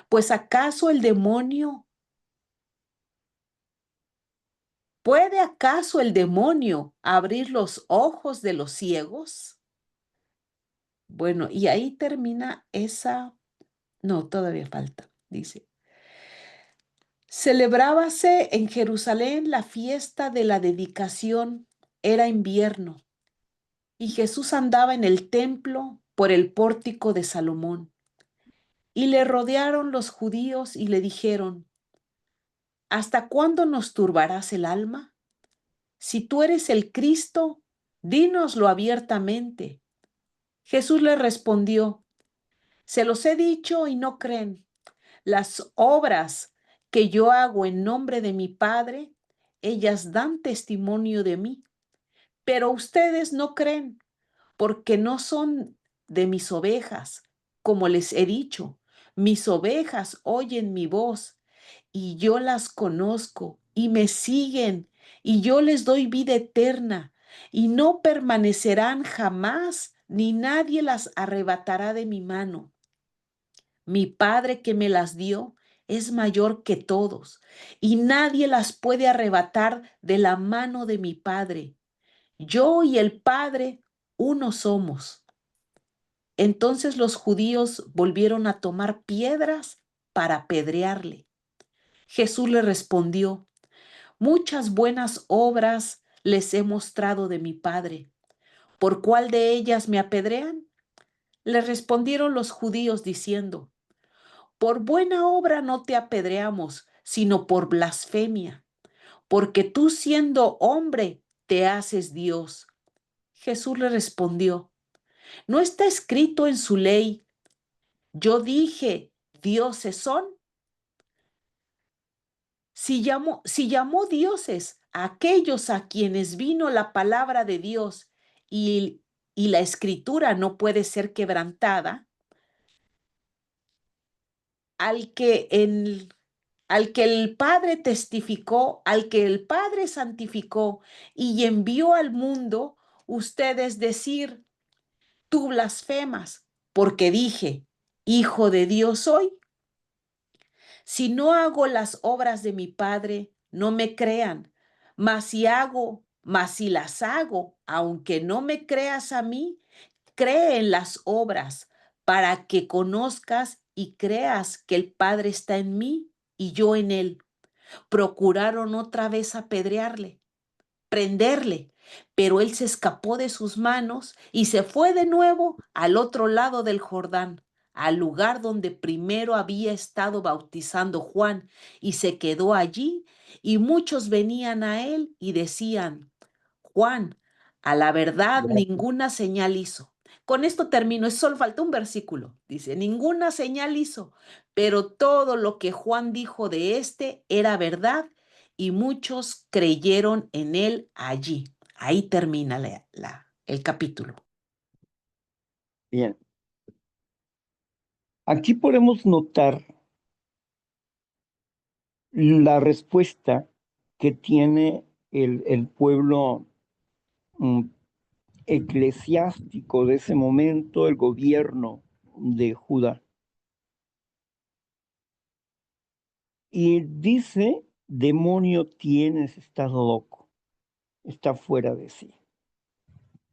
pues acaso el demonio, ¿puede acaso el demonio abrir los ojos de los ciegos? Bueno, y ahí termina esa, no, todavía falta, dice. Celebrábase en Jerusalén la fiesta de la dedicación, era invierno, y Jesús andaba en el templo por el pórtico de Salomón. Y le rodearon los judíos y le dijeron, ¿hasta cuándo nos turbarás el alma? Si tú eres el Cristo, dínoslo abiertamente. Jesús le respondió, se los he dicho y no creen. Las obras que yo hago en nombre de mi Padre, ellas dan testimonio de mí, pero ustedes no creen porque no son de mis ovejas, como les he dicho. Mis ovejas oyen mi voz y yo las conozco y me siguen y yo les doy vida eterna y no permanecerán jamás, ni nadie las arrebatará de mi mano. Mi Padre que me las dio es mayor que todos y nadie las puede arrebatar de la mano de mi Padre. Yo y el Padre uno somos. Entonces los judíos volvieron a tomar piedras para apedrearle. Jesús le respondió, muchas buenas obras les he mostrado de mi Padre. ¿Por cuál de ellas me apedrean? Le respondieron los judíos diciendo, por buena obra no te apedreamos, sino por blasfemia, porque tú siendo hombre te haces Dios. Jesús le respondió, ¿no está escrito en su ley, yo dije, dioses son? Si llamó dioses a aquellos a quienes vino la palabra de Dios y, y la escritura no puede ser quebrantada, al que, al que el Padre testificó, al que el Padre santificó y envió al mundo, ustedes decir, tú blasfemas, porque dije, Hijo de Dios soy. Si no hago las obras de mi Padre, no me crean, mas si las hago, aunque no me creas a mí, cree en las obras para que conozcas y creas que el Padre está en mí y yo en él. Procuraron otra vez apedrearle, prenderle, pero él se escapó de sus manos y se fue de nuevo al otro lado del Jordán, al lugar donde primero había estado bautizando Juan, y se quedó allí, y muchos venían a él y decían, Juan, a la verdad
Gracias.
ninguna señal hizo. Con esto termino, es solo falta un versículo. Dice, ninguna señal hizo, pero todo lo que Juan dijo de este era verdad y muchos creyeron en él allí. Ahí termina el capítulo.
Bien. Aquí podemos notar la respuesta que tiene el pueblo mm, eclesiástico de ese momento, el gobierno de Judá. Y dice, demonio tienes, estás loco, está fuera de sí.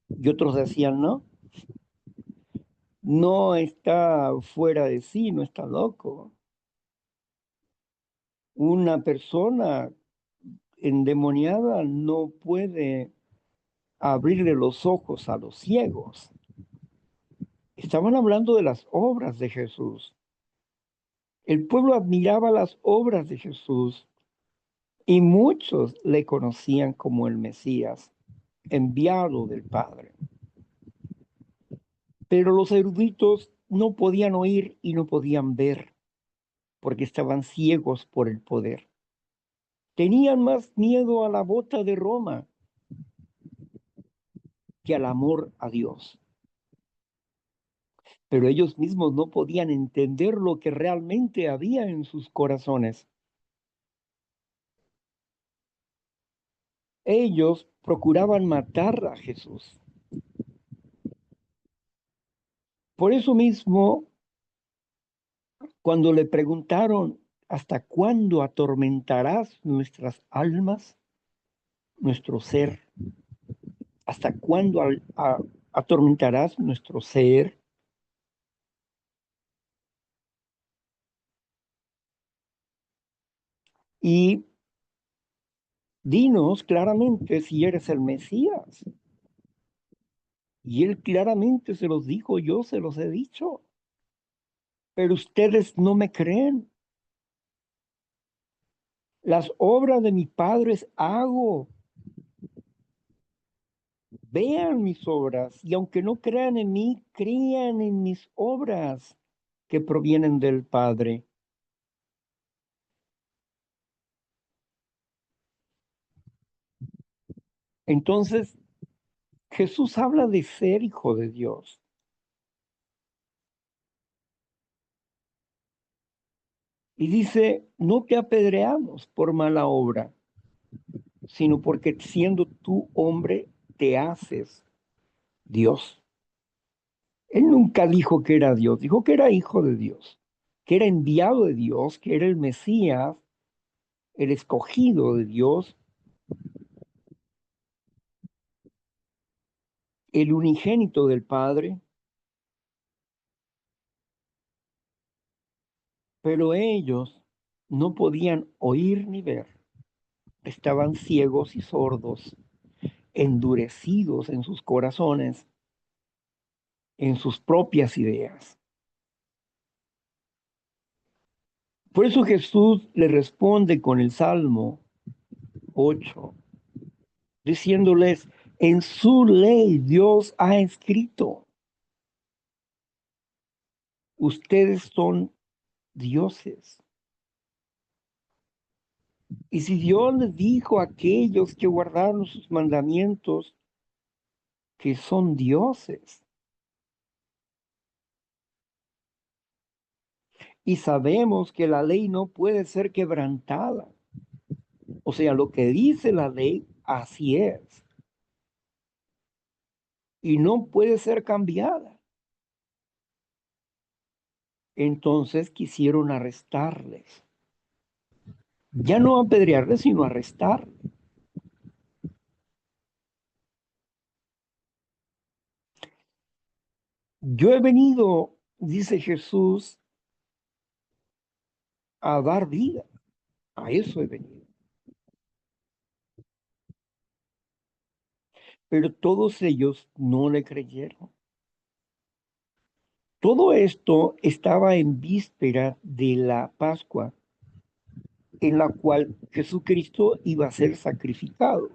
Y otros decían, no, no está fuera de sí, no está loco. Una persona endemoniada no puede abrirle los ojos a los ciegos. Estaban hablando de las obras de Jesús. El pueblo admiraba las obras de Jesús y muchos le conocían como el Mesías, enviado del Padre. Pero los eruditos no podían oír y no podían ver porque estaban ciegos por el poder. Tenían más miedo a la bota de Roma que al amor a Dios. Pero ellos mismos no podían entender lo que realmente había en sus corazones. Ellos procuraban matar a Jesús. Por eso mismo, cuando le preguntaron, ¿hasta cuándo atormentarás nuestras almas, nuestro ser? ¿Hasta cuándo atormentarás nuestro ser? Y dinos claramente si eres el Mesías. Y él claramente se los dijo, yo se los he dicho, pero ustedes no me creen. Las obras de mi Padre hago. Vean mis obras y aunque no crean en mí, crean en mis obras que provienen del Padre. Entonces, Jesús habla de ser hijo de Dios y dice, no te apedreamos por mala obra, sino porque siendo tú hombre, te haces Dios. Él nunca dijo que era Dios, dijo que era hijo de Dios, que era enviado de Dios, que era el Mesías, el escogido de Dios, el unigénito del Padre, pero ellos no podían oír ni ver, estaban ciegos y sordos, endurecidos en sus corazones, en sus propias ideas. Por eso Jesús le responde con el Salmo 8, diciéndoles, en su ley Dios ha escrito, ustedes son dioses. Y si Dios les dijo a aquellos que guardaron sus mandamientos que son dioses, y sabemos que la ley no puede ser quebrantada, o sea, lo que dice la ley, así es, y no puede ser cambiada. Entonces quisieron arrestarles, ya no apedrearles, sino arrestarles. Yo he venido, dice Jesús, a dar vida, a eso he venido. Pero todos ellos no le creyeron. Todo esto estaba en víspera de la Pascua, en la cual Jesucristo iba a ser sacrificado.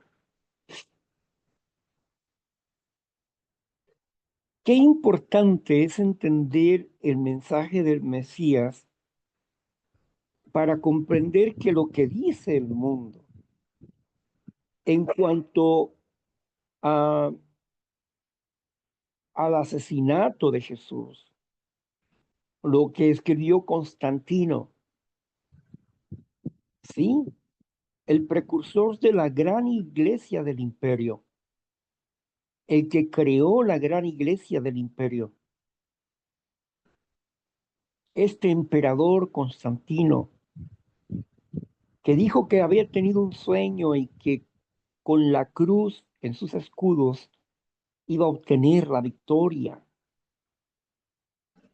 Qué importante es entender el mensaje del Mesías para comprender que lo que dice el mundo en cuanto a, al asesinato de Jesús, lo que escribió Constantino, sí, el precursor de la gran iglesia del imperio, el que creó la gran iglesia del imperio, este emperador Constantino, que dijo que había tenido un sueño y que con la cruz en sus escudos iba a obtener la victoria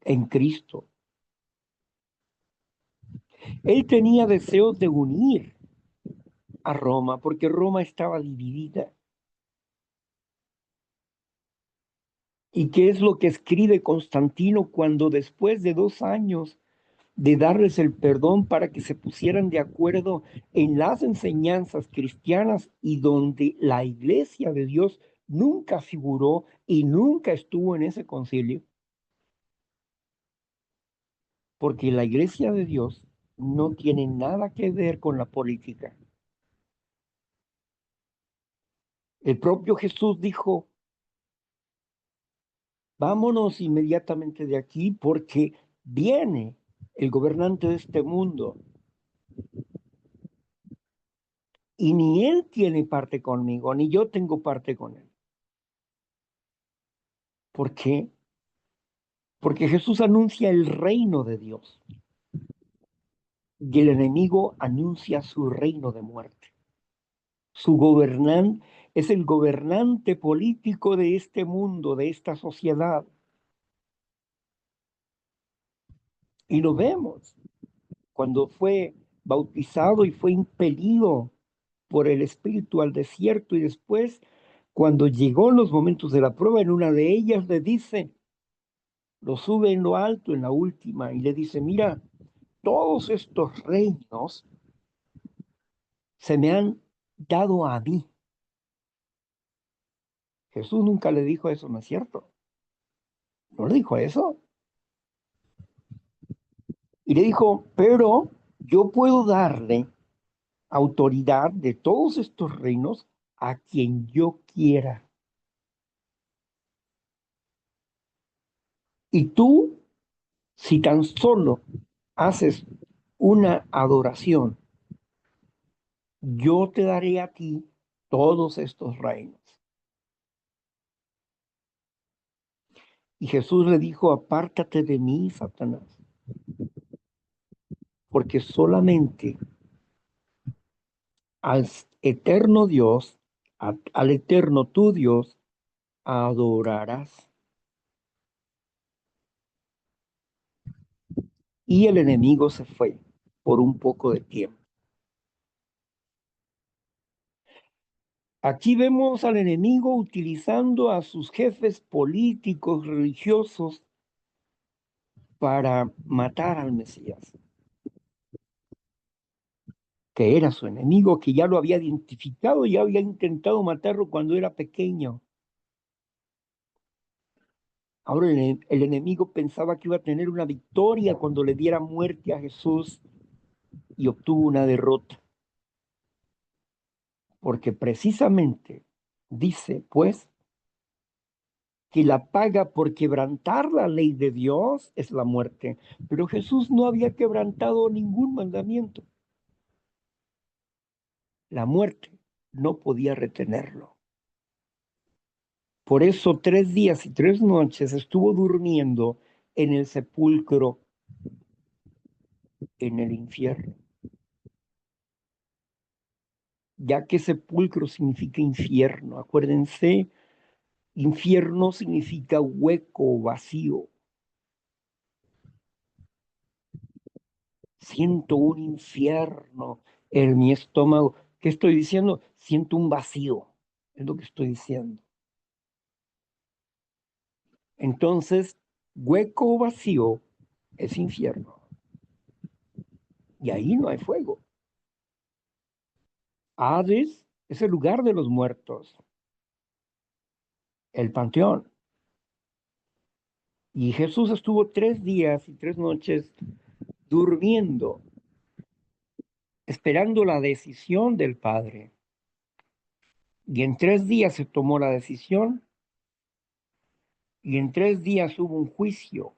en Cristo. Él tenía deseos de unir a Roma porque Roma estaba dividida. ¿Y qué es lo que escribe Constantino cuando después de 2 años de darles el perdón para que se pusieran de acuerdo en las enseñanzas cristianas y donde la iglesia de Dios nunca figuró y nunca estuvo en ese concilio? Porque la iglesia de Dios no tiene nada que ver con la política. El propio Jesús dijo, vámonos inmediatamente de aquí porque viene el gobernante de este mundo y ni él tiene parte conmigo, ni yo tengo parte con él. ¿Por qué? Porque Jesús anuncia el reino de Dios y el enemigo anuncia su reino de muerte. Su gobernante es el gobernante político de este mundo, de esta sociedad. Y lo vemos cuando fue bautizado y fue impelido por el Espíritu al desierto y después, cuando llegó los momentos de la prueba, en una de ellas le dice, lo sube en lo alto, en la última, y le dice, mira, todos estos reinos se me han dado a mí. Jesús nunca le dijo eso, ¿no es cierto? No le dijo eso. Y le dijo, pero yo puedo darle autoridad de todos estos reinos a quien yo quiera. Y tú, si tan solo haces una adoración, yo te daré a ti todos estos reinos. Y Jesús le dijo, apártate de mí, Satanás, porque solamente al eterno Dios, al eterno tu Dios, adorarás. Y el enemigo se fue por un poco de tiempo. Aquí vemos al enemigo utilizando a sus jefes políticos, religiosos, para matar al Mesías, que era su enemigo, que ya lo había identificado, ya había intentado matarlo cuando era pequeño. Ahora el enemigo pensaba que iba a tener una victoria cuando le diera muerte a Jesús y obtuvo una derrota. porque precisamente dice, pues, que la paga por quebrantar la ley de Dios es la muerte. Pero Jesús no había quebrantado ningún mandamiento. La muerte no podía retenerlo. Por eso 3 días y 3 noches estuvo durmiendo en el sepulcro, en el infierno, ya que sepulcro significa infierno. Acuérdense, infierno significa hueco, vacío. Siento un infierno en mi estómago. ¿Qué estoy diciendo? Siento un vacío, es lo que estoy diciendo. Entonces, hueco o vacío es infierno. Y ahí no hay fuego. Hades es el lugar de los muertos, el panteón. Y Jesús estuvo 3 días y 3 noches durmiendo, esperando la decisión del Padre. Y en 3 días se tomó la decisión y en 3 días hubo un juicio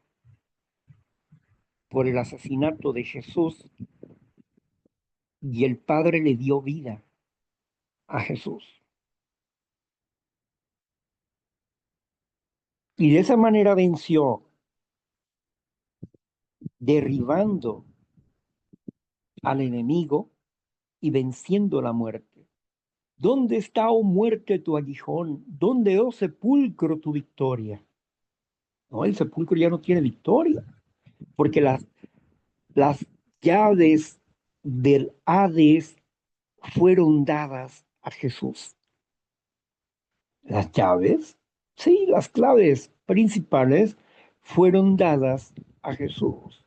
por el asesinato de Jesús y el Padre le dio vida a Jesús. Y de esa manera venció, derribando al enemigo y venciendo la muerte. ¿Dónde está, oh muerte, tu aguijón? ¿Dónde, oh sepulcro, tu victoria? No, el sepulcro ya no tiene victoria, porque las llaves del Hades fueron dadas a Jesús. Las llaves, sí, las claves principales fueron dadas a Jesús.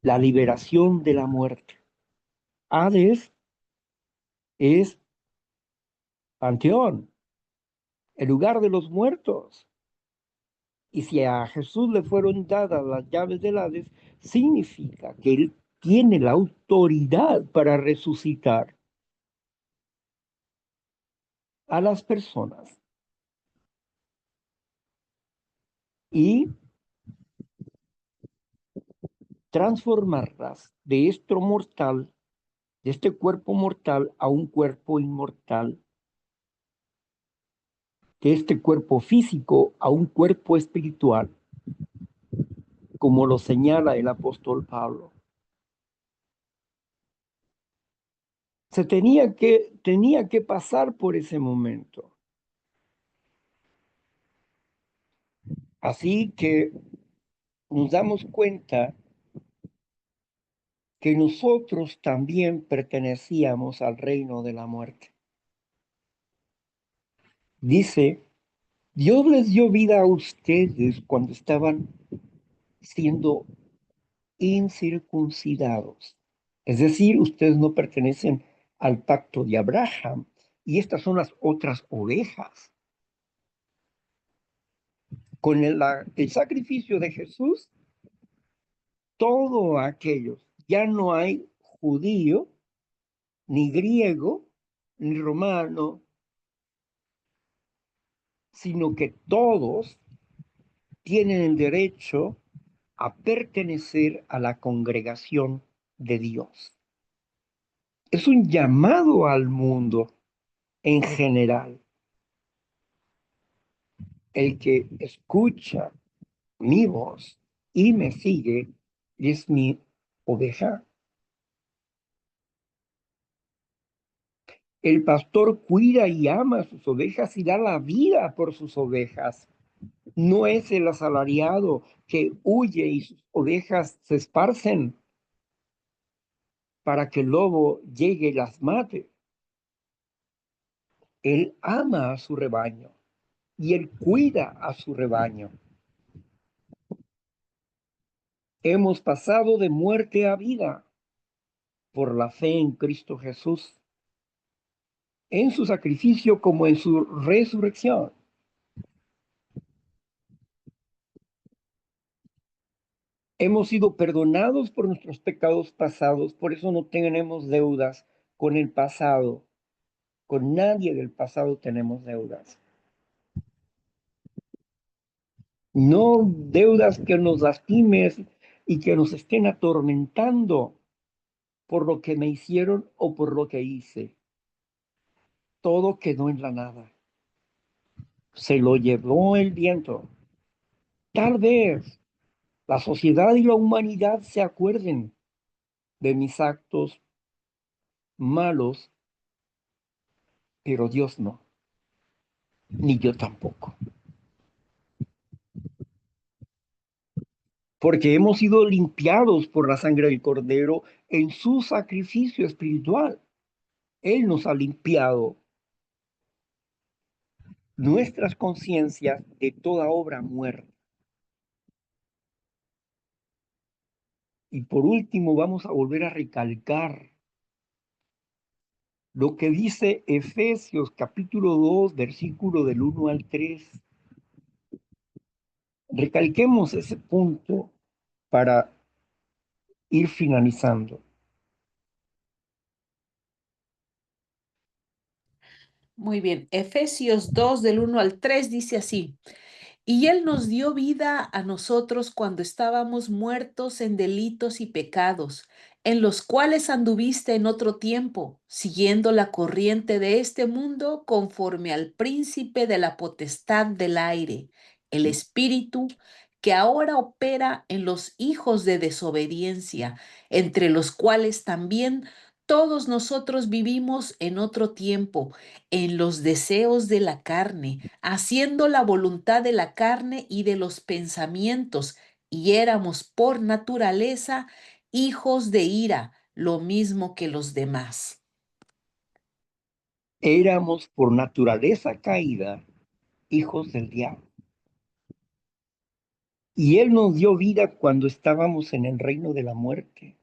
La liberación de la muerte. Hades es panteón, el lugar de los muertos. Y si a Jesús le fueron dadas las llaves del Hades, significa que Él tiene la autoridad para resucitar a las personas y transformarlas de esto mortal, de este cuerpo mortal a un cuerpo inmortal, de este cuerpo físico a un cuerpo espiritual, como lo señala el apóstol Pablo. Tenía que pasar por ese momento. Así que nos damos cuenta que nosotros también pertenecíamos al reino de la muerte. Dice, Dios les dio vida a ustedes cuando estaban siendo incircuncidados. Es decir, ustedes no pertenecen al pacto de Abraham. Y estas son las otras ovejas. Con el sacrificio de Jesús, todos aquellos, ya no hay judío, ni griego, ni romano, sino que todos tienen el derecho a pertenecer a la congregación de Dios. Es un llamado al mundo en general. El que escucha mi voz y me sigue es mi oveja. El pastor cuida y ama a sus ovejas y da la vida por sus ovejas. No es el asalariado que huye y sus ovejas se esparcen para que el lobo llegue y las mate. Él ama a su rebaño y él cuida a su rebaño. Hemos pasado de muerte a vida por la fe en Cristo Jesús, en su sacrificio como en su resurrección. Hemos sido perdonados por nuestros pecados pasados, por eso no tenemos deudas con el pasado. Con nadie del pasado tenemos deudas. No deudas que nos lastimes y que nos estén atormentando por lo que me hicieron o por lo que hice. Todo quedó en la nada. Se lo llevó el viento. Tal vez la sociedad y la humanidad se acuerden de mis actos malos, pero Dios no, ni yo tampoco. Porque hemos sido limpiados por la sangre del Cordero en su sacrificio espiritual. Él nos ha limpiado nuestras conciencias de toda obra muerta. Y por último, vamos a volver a recalcar lo que dice Efesios capítulo 2, versículo del 1 al 3. Recalquemos ese punto para ir finalizando.
Muy bien, Efesios 2 del 1 al 3 dice así. Y Él nos dio vida a nosotros cuando estábamos muertos en delitos y pecados, en los cuales anduviste en otro tiempo, siguiendo la corriente de este mundo conforme al príncipe de la potestad del aire, el espíritu que ahora opera en los hijos de desobediencia, entre los cuales también todos nosotros vivimos en otro tiempo, en los deseos de la carne, haciendo la voluntad de la carne y de los pensamientos, y éramos por naturaleza hijos de ira, lo mismo que los demás.
Éramos por naturaleza caída hijos del diablo. Y Él nos dio vida cuando estábamos en el reino de la muerte.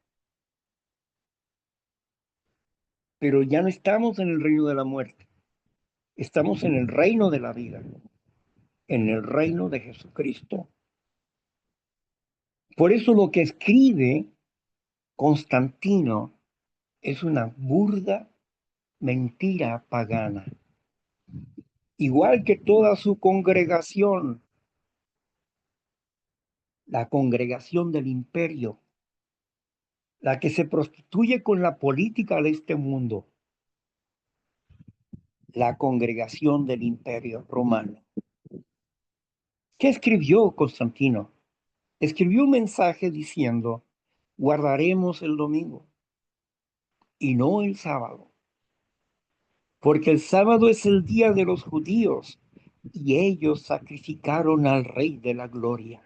Pero ya no estamos en el reino de la muerte. Estamos en el reino de la vida, en el reino de Jesucristo. Por eso lo que escribe Constantino es una burda mentira pagana. Igual que toda su congregación, la congregación del imperio, la que se prostituye con la política de este mundo, la congregación del imperio romano. ¿Qué escribió Constantino? Escribió un mensaje diciendo, guardaremos el domingo y no el sábado, porque el sábado es el día de los judíos y ellos sacrificaron al Rey de la Gloria.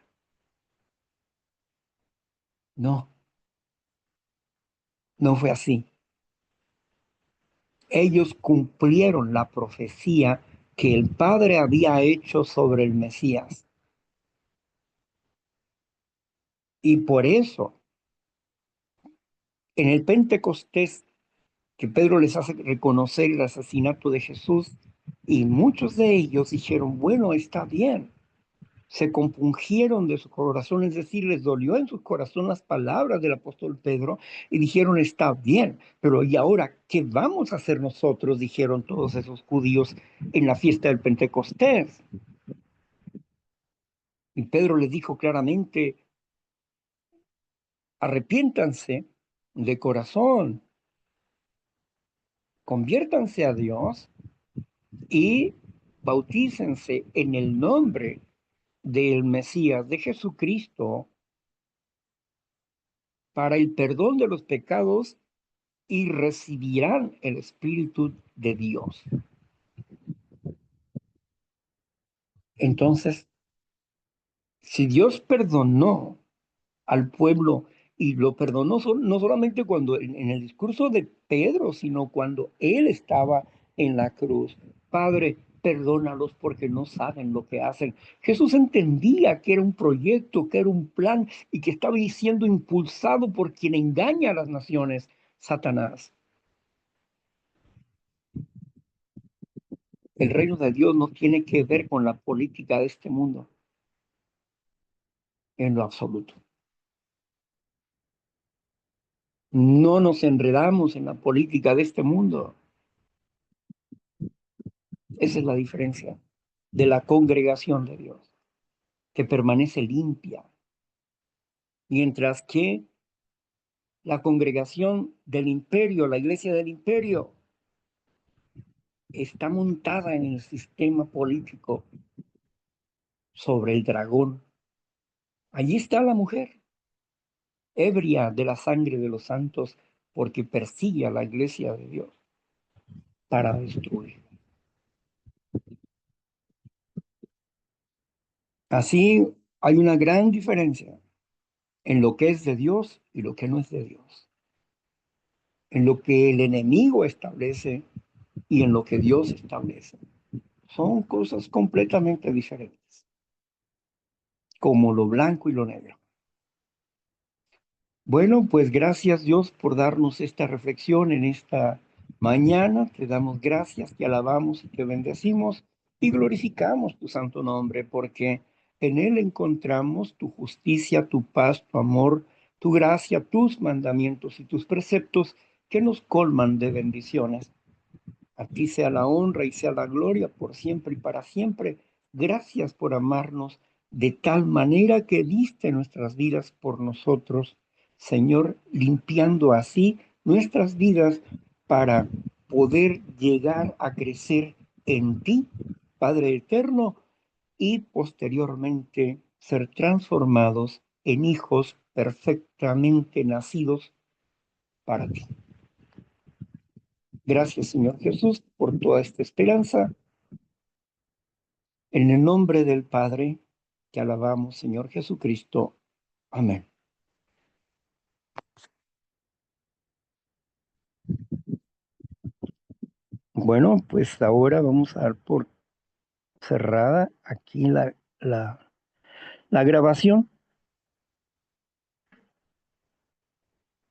No, no fue así. Ellos cumplieron la profecía que el Padre había hecho sobre el Mesías. Y por eso, en el Pentecostés, que Pedro les hace reconocer el asesinato de Jesús, y muchos de ellos dijeron, bueno, está bien. Se compungieron de su corazón, es decir, les dolió en su corazón las palabras del apóstol Pedro y dijeron, está bien, pero ¿y ahora qué vamos a hacer nosotros? Dijeron todos esos judíos en la fiesta del Pentecostés. Y Pedro les dijo claramente, arrepiéntanse de corazón, conviértanse a Dios y bautícense en el nombre del Mesías, de Jesucristo, para el perdón de los pecados y recibirán el Espíritu de Dios. Entonces, si Dios perdonó al pueblo y lo perdonó no solamente cuando en el discurso de Pedro, sino cuando él estaba en la cruz. Padre, perdónalos porque no saben lo que hacen. Jesús entendía que era un proyecto, que era un plan y que estaba siendo impulsado por quien engaña a las naciones, Satanás. El reino de Dios no tiene que ver con la política de este mundo en lo absoluto. No nos enredamos en la política de este mundo. Esa es la diferencia de la congregación de Dios, que permanece limpia, mientras que la congregación del imperio, la iglesia del imperio, está montada en el sistema político sobre el dragón. Allí está la mujer, ebria de la sangre de los santos, porque persigue a la iglesia de Dios para destruir. Así hay una gran diferencia en lo que es de Dios y lo que no es de Dios, en lo que el enemigo establece y en lo que Dios establece. Son cosas completamente diferentes, como lo blanco y lo negro. Bueno, pues gracias Dios por darnos esta reflexión en esta mañana. Te damos gracias, te alabamos y te bendecimos y glorificamos tu santo nombre, porque en él encontramos tu justicia, tu paz, tu amor, tu gracia, tus mandamientos y tus preceptos que nos colman de bendiciones. A ti sea la honra y sea la gloria por siempre y para siempre. Gracias por amarnos de tal manera que diste nuestras vidas por nosotros, Señor, limpiando así nuestras vidas para poder llegar a crecer en ti, Padre eterno, y posteriormente ser transformados en hijos perfectamente nacidos para ti. Gracias, Señor Jesús, por toda esta esperanza. En el nombre del Padre, te alabamos, Señor Jesucristo. Amén. Bueno, pues ahora vamos a dar por cerrada aquí la grabación.